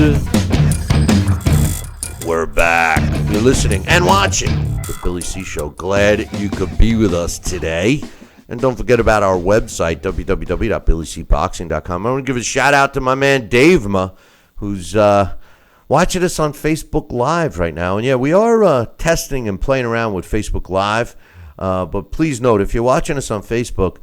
we're back. You're listening and watching the Billy C. Show. Glad you could be with us today. And don't forget about our website, www.billycboxing.com. I want to give a shout-out to my man Dave Ma, who's watching us on Facebook Live right now. And, yeah, we are testing and playing around with Facebook Live. But please note, if you're watching us on Facebook,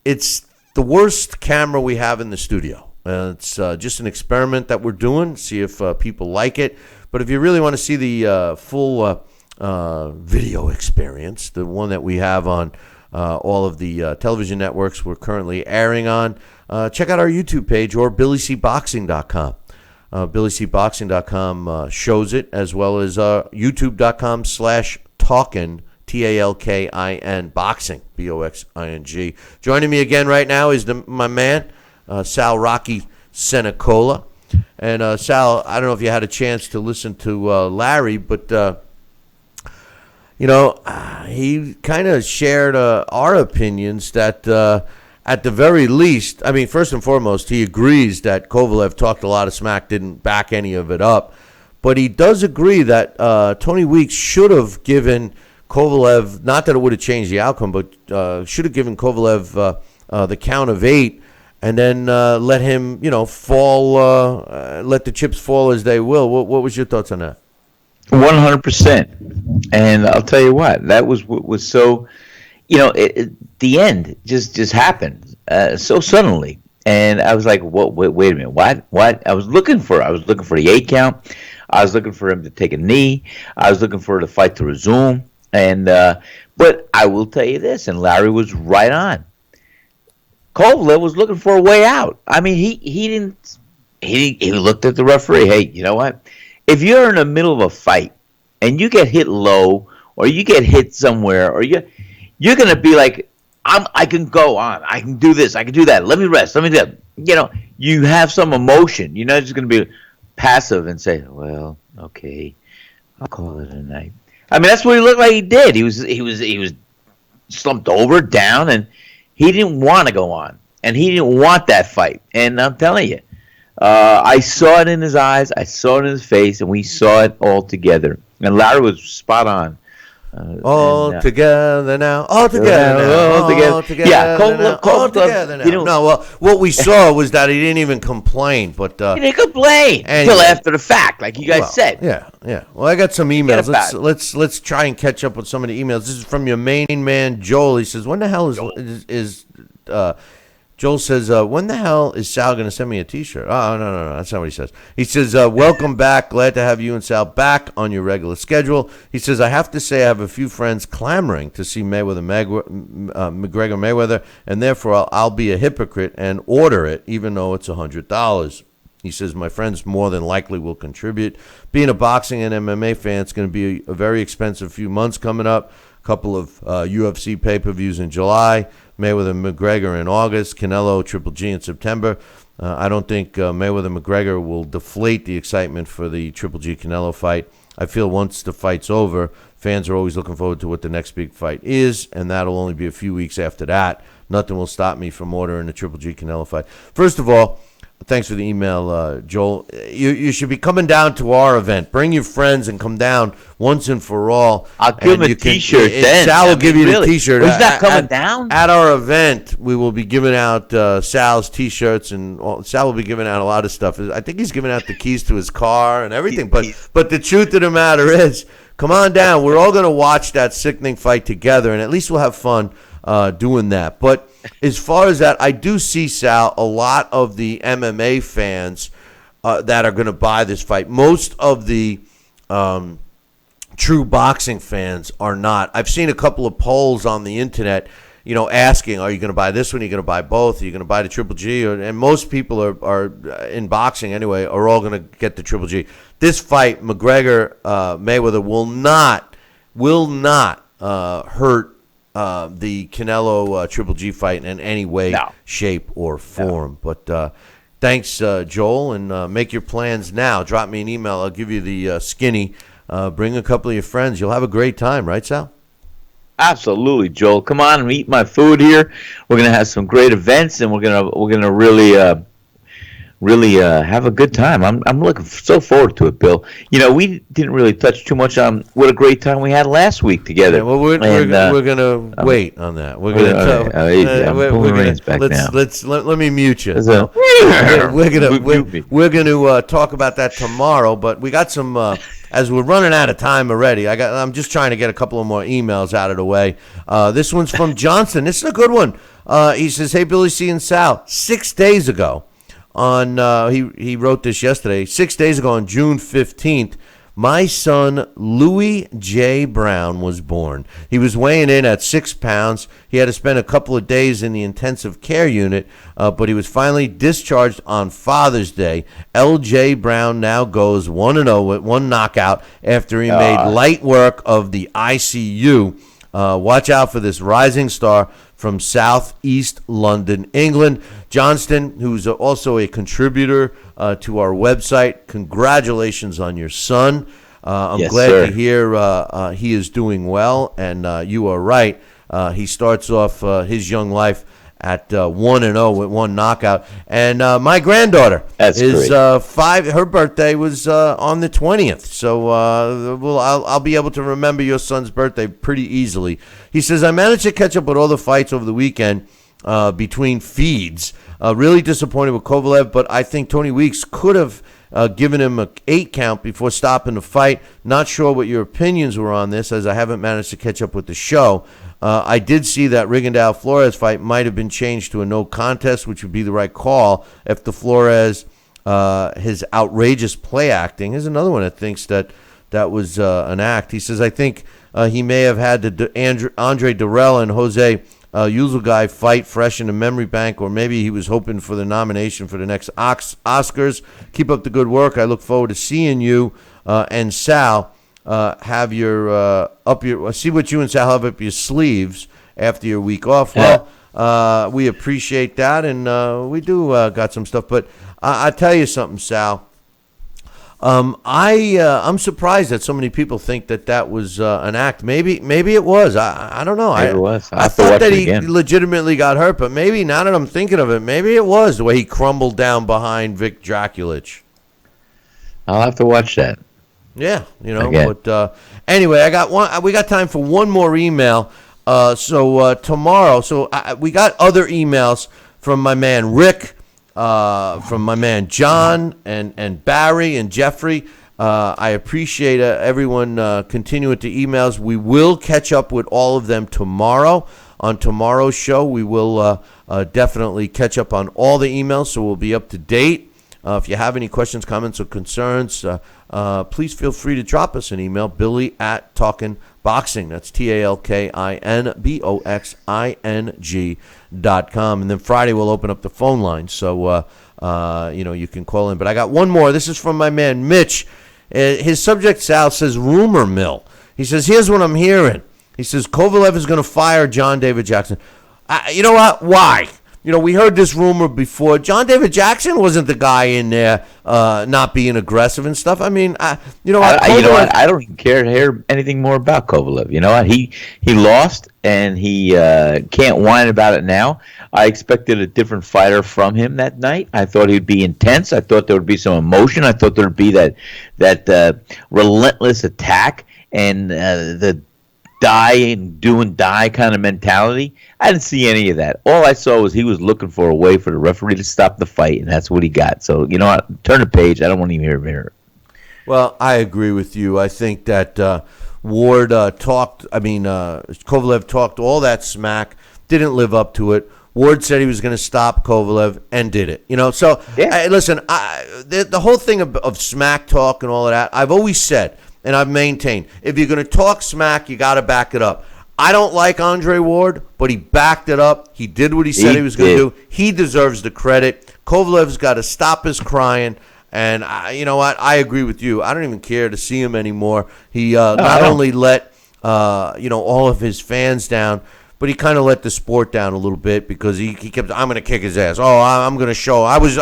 it's the worst camera we have in the studio. It's just an experiment that we're doing, see if people like it. But if you really want to see the full video experience, the one that we have on all of the television networks we're currently airing on, check out our YouTube page or BillyCBoxing.com. BillyCBoxing.com shows it, as well as YouTube.com/Talkin', TALKIN, boxing, BOXING. Joining me again right now is my man, Sal Rocky Sakola. And Sal, I don't know if you had a chance to listen to Larry, but he kind of shared our opinions that at the very least, I mean, first and foremost, he agrees that Kovalev talked a lot of smack, didn't back any of it up. But he does agree that Tony Weeks should have given Kovalev, not that it would have changed the outcome, but should have given Kovalev the count of 8 and then let him, fall, let the chips fall as they will. What was your thoughts on that? 100%. And I'll tell you what, that was what was so, the end just happened so suddenly. And I was like, wait a minute, what? I was looking for the 8 count. I was looking for him to take a knee. I was looking for the fight to resume. And but I will tell you this, and Larry was right on. Kovalev was looking for a way out. I mean, he looked at the referee. Hey, you know what? If you're in the middle of a fight and you get hit low or you get hit somewhere, or you're gonna be like, I can go on. I can do this. I can do that. Let me rest. Let me do that. You have some emotion. You're not just gonna be passive and say, well, okay, I'll call it a night. I mean, that's what he looked like he did. He was slumped over, down, and he didn't want to go on, and he didn't want that fight. And I'm telling you, I saw it in his eyes, I saw it in his face, and we saw it all together. And Larry was spot on. All together now. All together now. All together. Yeah, all together now. No, well, what we saw was that he didn't even complain. But he didn't complain until after the fact, like you guys said. Yeah. Well, I got some emails. Let's try and catch up with some of the emails. This is from your main man, Joel. He says, when the hell is Joel says, when the hell is Sal going to send me a T-shirt? Oh, no. That's not what he says. He says, welcome back. Glad to have you and Sal back on your regular schedule. He says, I have to say I have a few friends clamoring to see McGregor-Mayweather, and therefore I'll be a hypocrite and order it, even though it's $100. He says, my friends more than likely will contribute. Being a boxing and MMA fan, it's going to be a very expensive few months coming up. A couple of UFC pay-per-views in July. Mayweather-McGregor in August, Canelo, Triple G in September. I don't think Mayweather-McGregor will deflate the excitement for the Triple G Canelo fight. I feel once the fight's over, fans are always looking forward to what the next big fight is, and that'll only be a few weeks after that. Nothing will stop me from ordering the Triple G Canelo fight. First of all, thanks for the email, Joel. You should be coming down to our event. Bring your friends and come down once and for all. I'll give him a T-shirt then. Sal will give you the T-shirt. He's not coming down? At our event, we will be giving out Sal's T-shirts, and Sal will be giving out a lot of stuff. I think he's giving out the keys to his car and everything. But the truth of the matter is, come on down. We're all going to watch that sickening fight together, and at least we'll have fun doing that. But as far as that, I do see, Sal, a lot of the MMA fans that are going to buy this fight. Most of the true boxing fans are not. I've seen a couple of polls on the internet, asking, are you going to buy this one? Are you going to buy both? Are you going to buy the Triple G? And most people are in boxing anyway, are all going to get the Triple G. This fight, McGregor-Mayweather, will not hurt the Canelo Triple G fight in any way, shape, or form. No. But thanks, Joel, and make your plans now. Drop me an email. I'll give you the skinny. Bring a couple of your friends. You'll have a great time, right, Sal? Absolutely, Joel. Come on and eat my food here. We're gonna have some great events, and we're gonna really really have a good time. I'm looking so forward to it, Bill. You know, we didn't really touch too much on what a great time we had last week together. Yeah, well, we're going to wait on that. We're going to I'm pulling the reins back now. Let me mute you. We're going to talk about that tomorrow, but we got some as we're running out of time already. I'm just trying to get a couple of more emails out of the way. This one's from Johnson. This is a good one. He says, "Hey, Billy C and Sal, 6 days ago on he wrote this yesterday. 6 days ago on June 15th, my son Louis J. Brown was born. He was weighing in at 6 pounds. He had to spend a couple of days in the intensive care unit, but he was finally discharged on Father's Day. L.J. Brown now goes 1-0 with one knockout after he made light work of the ICU. Watch out for this rising star from Southeast London, England. Johnston, who's also a contributor to our website, congratulations on your son. I'm glad to hear he is doing well, and you are right. He starts off his young life at 1-0 with one knockout. And my granddaughter is 5. Her birthday was on the 20th. So I'll be able to remember your son's birthday pretty easily. He says, I managed to catch up with all the fights over the weekend between feeds. Really disappointed with Kovalev, but I think Tony Weeks could have given him an 8 count before stopping the fight. Not sure what your opinions were on this, as I haven't managed to catch up with the show. I did see that Rigondeaux-Flores fight might have been changed to a no contest, which would be the right call if the Flores, his outrageous play acting. Here's another one that thinks that was an act. He says, I think he may have had the Andre Durrell and Jose Uzulgai fight fresh in the memory bank, or maybe he was hoping for the nomination for the next Oscars. Keep up the good work. I look forward to seeing you and Sal have your see what you and Sal have up your sleeves after your week off. Well, we appreciate that, and we do got some stuff. But I tell you something, Sal. I'm surprised that so many people think that was an act. Maybe it was. I don't know. Maybe it was. I thought that he legitimately got hurt, but maybe now that I'm thinking of it, maybe it was the way he crumbled down behind Vic Draculich. I'll have to watch that. Yeah, but anyway, we got time for one more email. So tomorrow, we got other emails from my man Rick, from my man John, and Barry and Jeffrey. I appreciate everyone continuing to emails. We will catch up with all of them tomorrow. On tomorrow's show, we will definitely catch up on all the emails, so we'll be up to date. If you have any questions, comments, or concerns, please feel free to drop us an email, Billy@TalkinBoxing. That's TalkinBoxing.com. And then Friday we'll open up the phone line, so you can call in. But I got one more. This is from my man Mitch. His subject, Sal, says rumor mill. He says, here's what I'm hearing. He says Kovalev is going to fire John David Jackson. You know what? Why? We heard this rumor before. John David Jackson wasn't the guy in there not being aggressive and stuff. I mean, I don't even care to hear anything more about Kovalev. You know what? He lost, and he can't whine about it now. I expected a different fighter from him that night. I thought he'd be intense. I thought there would be some emotion. I thought there would be that relentless attack and the die kind of mentality. I didn't see any of that. All I saw was he was looking for a way for the referee to stop the fight, and that's what he got. So, you know what? Turn the page. I don't want to even hear it. Well, I agree with you. I think that Ward Kovalev talked all that smack, didn't live up to it. Ward said he was going to stop Kovalev and did it. So, yeah. Listen, the whole thing of smack talk and all of that, I've always said, and I've maintained, if you're going to talk smack, you got to back it up. I don't like Andre Ward, but he backed it up. He did what he said he was going to do. He deserves the credit. Kovalev's got to stop his crying. And you know what? I agree with you. I don't even care to see him anymore. He not only let all of his fans down, but he kind of let the sport down a little bit because he kept, I'm going to kick his ass. Oh, I'm going to show. I was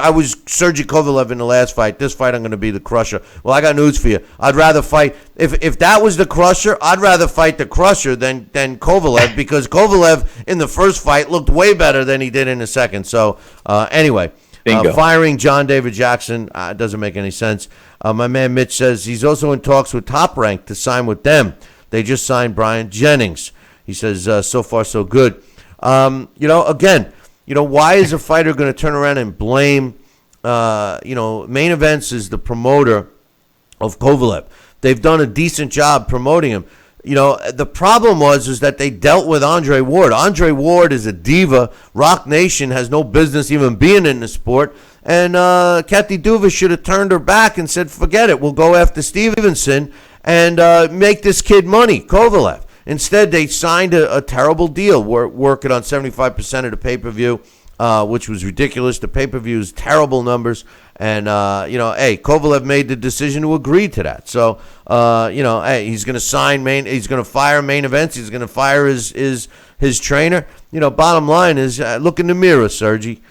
Sergey Kovalev in the last fight. This fight, I'm going to be the crusher. Well, I got news for you. I'd rather fight. If that was the crusher, I'd rather fight the crusher than Kovalev because Kovalev in the first fight looked way better than he did in the second. So, anyway, Bingo. Firing John David Jackson doesn't make any sense. My man Mitch says he's also in talks with Top Rank to sign with them. They just signed Brian Jennings. He says so far so good. Again, why is a fighter going to turn around and blame? Main Events is the promoter of Kovalev. They've done a decent job promoting him. The problem is that they dealt with Andre Ward. Andre Ward is a diva. Rock Nation has no business even being in the sport. And Kathy Duva should have turned her back and said, forget it. We'll go after Stevenson and make this kid money, Kovalev. Instead, they signed a terrible deal. We're working on 75% of the pay-per-view, which was ridiculous. The pay-per-view's terrible numbers. And, Kovalev made the decision to agree to that. So, he's going to he's going to fire Main Events. He's going to fire his trainer. Bottom line is, look in the mirror, Sergi.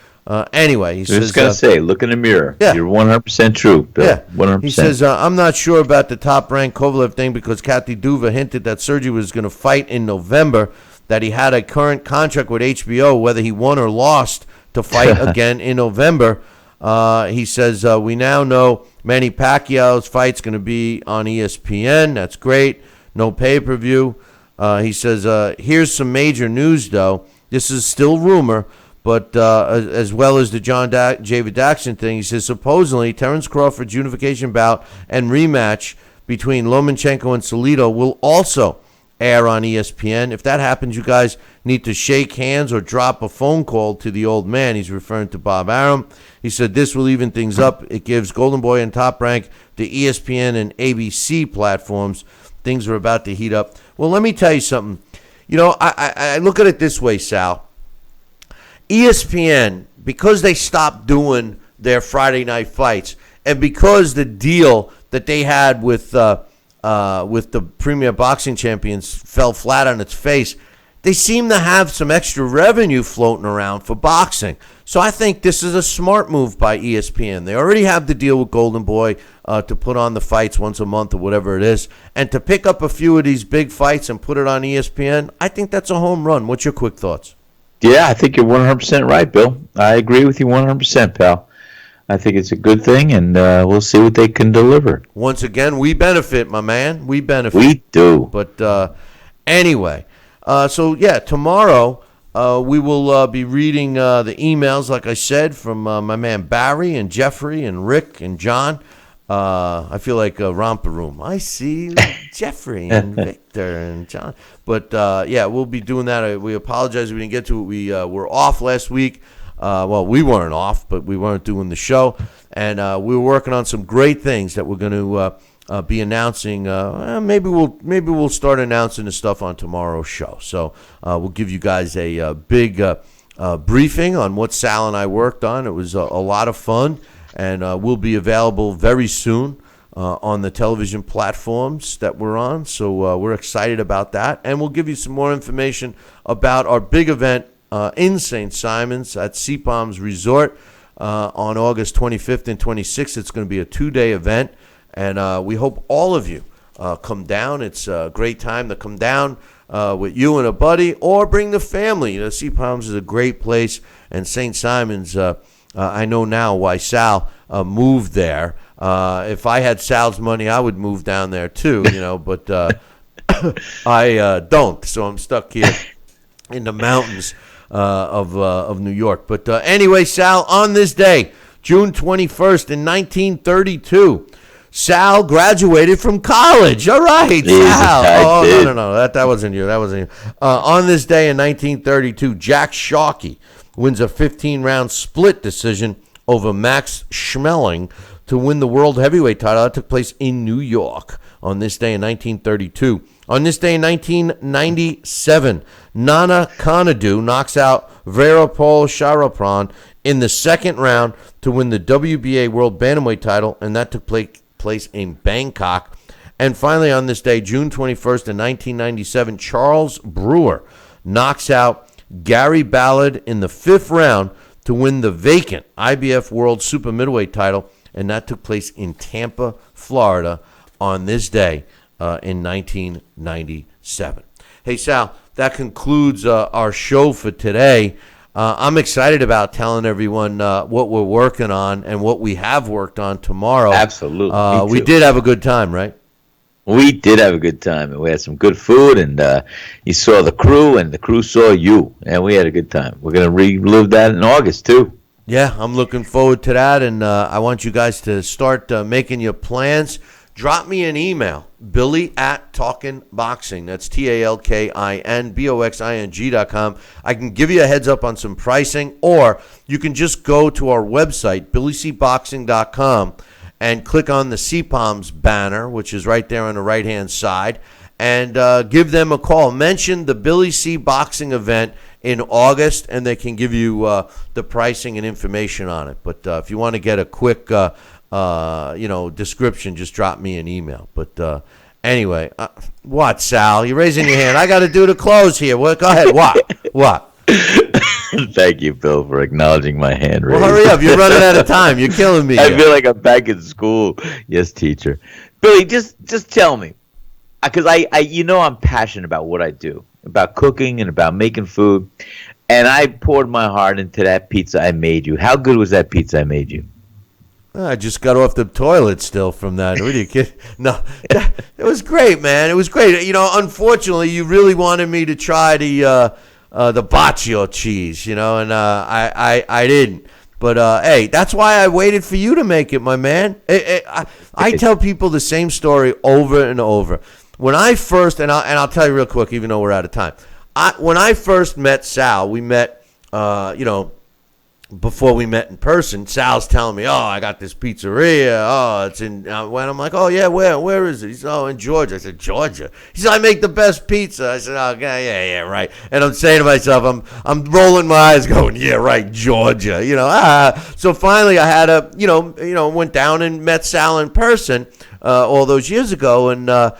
Anyway, he says... I was going to say, look in the mirror. Yeah. You're 100% true, Bill. Yeah. 100%. He says, I'm not sure about the Top-ranked Kovalev thing because Kathy Duva hinted that Sergi was going to fight in November, that he had a current contract with HBO, whether he won or lost, to fight again in November. He says, we now know Manny Pacquiao's fight's going to be on ESPN. That's great. No pay-per-view. He says, here's some major news, though. This is still rumor, but as well as the John David Jackson thing, he says, supposedly Terence Crawford's unification bout and rematch between Lomachenko and Salido will also air on ESPN. If that happens, you guys need to shake hands or drop a phone call to the old man. He's referring to Bob Arum. He said this will even things up. It gives Golden Boy and Top Rank the ESPN and ABC platforms. Things are about to heat up. Well, let me tell you something. I look at it this way, Sal. ESPN, because they stopped doing their Friday night fights, and because the deal that they had with the Premier Boxing Champions fell flat on its face, they seem to have some extra revenue floating around for boxing. So I think this is a smart move by ESPN. They already have the deal with Golden Boy to put on the fights once a month or whatever it is. And to pick up a few of these big fights and put it on ESPN, I think that's a home run. What's your quick thoughts? Yeah, I think you're 100% right, Bill. I agree with you 100%, pal. I think it's a good thing, and we'll see what they can deliver. Once again, we benefit, my man. We benefit. We do. But anyway, tomorrow we will be reading the emails, like I said, from my man Barry and Jeffrey and Rick and John. I feel like a romper room. I see Jeffrey and Victor and John. But, we'll be doing that. We apologize we didn't get to it. We were off last week. We weren't off, but we weren't doing the show. And we were working on some great things that we're going to be announcing. Maybe we'll start announcing the stuff on tomorrow's show. So we'll give you guys a big briefing on what Sal and I worked on. It was a lot of fun. And we'll be available very soon on the television platforms that we're on. So we're excited about that. And we'll give you some more information about our big event in St. Simons at Sea Palms Resort on August 25th and 26th. It's going to be a 2-day event. And we hope all of you come down. It's a great time to come down with you and a buddy or bring the family. Sea Palms is a great place. And St. Simons... I know now why Sal moved there. If I had Sal's money, I would move down there too, but I don't. So I'm stuck here in the mountains of New York. But anyway, Sal, on this day, June 21st in 1932, Sal graduated from college. All right, Sal. No. That wasn't you. That wasn't you. On this day in 1932, Jack Sharkey wins a 15-round split decision over Max Schmeling to win the world heavyweight title. That took place in New York on this day in 1932. On this day in 1997, Nana Konadu knocks out Veerapol Sharapran in the second round to win the WBA World Bantamweight title, and that took place in Bangkok. And finally, on this day, June 21st in 1997, Charles Brewer knocks out Gary Ballard in the fifth round to win the vacant IBF World Super Middleweight title, and that took place in Tampa, Florida on this day in 1997. Hey, Sal, that concludes our show for today. I'm excited about telling everyone what we're working on and what we have worked on tomorrow. Absolutely. We did have a good time, right? We did have a good time, and we had some good food, and you saw the crew, and the crew saw you, and we had a good time. We're going to relive that in August, too. Yeah, I'm looking forward to that, and I want you guys to start making your plans. Drop me an email, Billy@TalkinBoxing. That's TalkinBoxing.com. I can give you a heads up on some pricing, or you can just go to our website, BillyCBoxing.com, and click on the CPOMs banner, which is right there on the right-hand side, and give them a call. Mention the Billy C Boxing event in August, and they can give you the pricing and information on it. But if you want to get a quick description, just drop me an email. But anyway, what, Sal? You're raising your hand. I got to do the close here. What? Go ahead. What? Thank you, Bill, for acknowledging my hand raise. Well, hurry up. You're running out of time. You're killing me. I feel like I'm back in school. Yes, teacher. Billy, just tell me, because I'm passionate about what I do, about cooking and about making food, and I poured my heart into that pizza I made you. How good was that pizza I made you? I just got off the toilet still from that. What are you kidding? No, it was great, man. It was great. Unfortunately, you really wanted me to try the baccio cheese, and I didn't. But hey, that's why I waited for you to make it, my man. I tell people the same story over and over. When I first, and I'll tell you real quick, even though we're out of time. When I first met Sal, we met, before we met in person. Sal's telling me, I got this pizzeria. Oh, it's in. When I'm like, oh yeah, where is it? He said, in Georgia. I said, Georgia. He said, I make the best pizza. I said, okay, yeah, right. And I'm saying to myself, I'm rolling my eyes, going, yeah, right, Georgia. So finally, I had went down and met Sal in person all those years ago, and as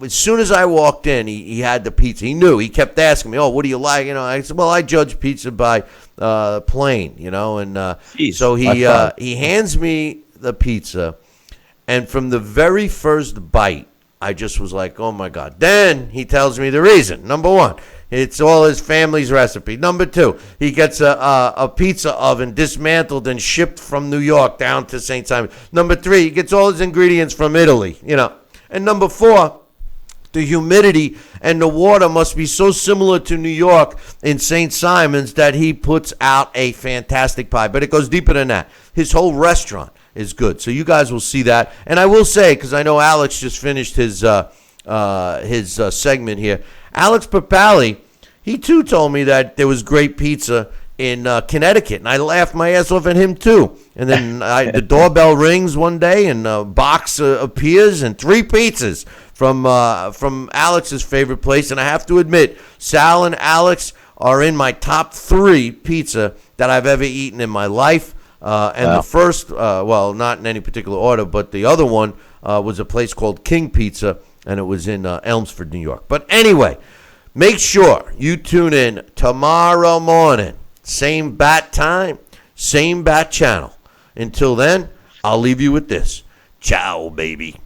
soon as I walked in, he had the pizza. He knew. He kept asking me, what do you like? I said, well, I judge pizza by plain, and Jeez, so he hands me the pizza, and from the very first bite, I just was like, oh my God. Then he tells me the reason. Number one, it's all his family's recipe. Number two, he gets a pizza oven dismantled and shipped from New York down to St. Simon. Number three, he gets all his ingredients from Italy, And number four, the humidity and the water must be so similar to New York in St. Simon's that he puts out a fantastic pie. But it goes deeper than that. His whole restaurant is good. So you guys will see that. And I will say, because I know Alex just finished his segment here, Alex Papali, he too told me that there was great pizza in Connecticut, and I laughed my ass off at him too. And then the doorbell rings one day, and a box appears, and 3 pizzas from Alex's favorite place. And I have to admit, Sal and Alex are in my top 3 pizza that I've ever eaten in my life. The first, not in any particular order, but the other one was a place called King Pizza, and it was in Elmsford, New York. But anyway, make sure you tune in tomorrow morning. Same bat time, same bat channel. Until then, I'll leave you with this. Ciao, baby.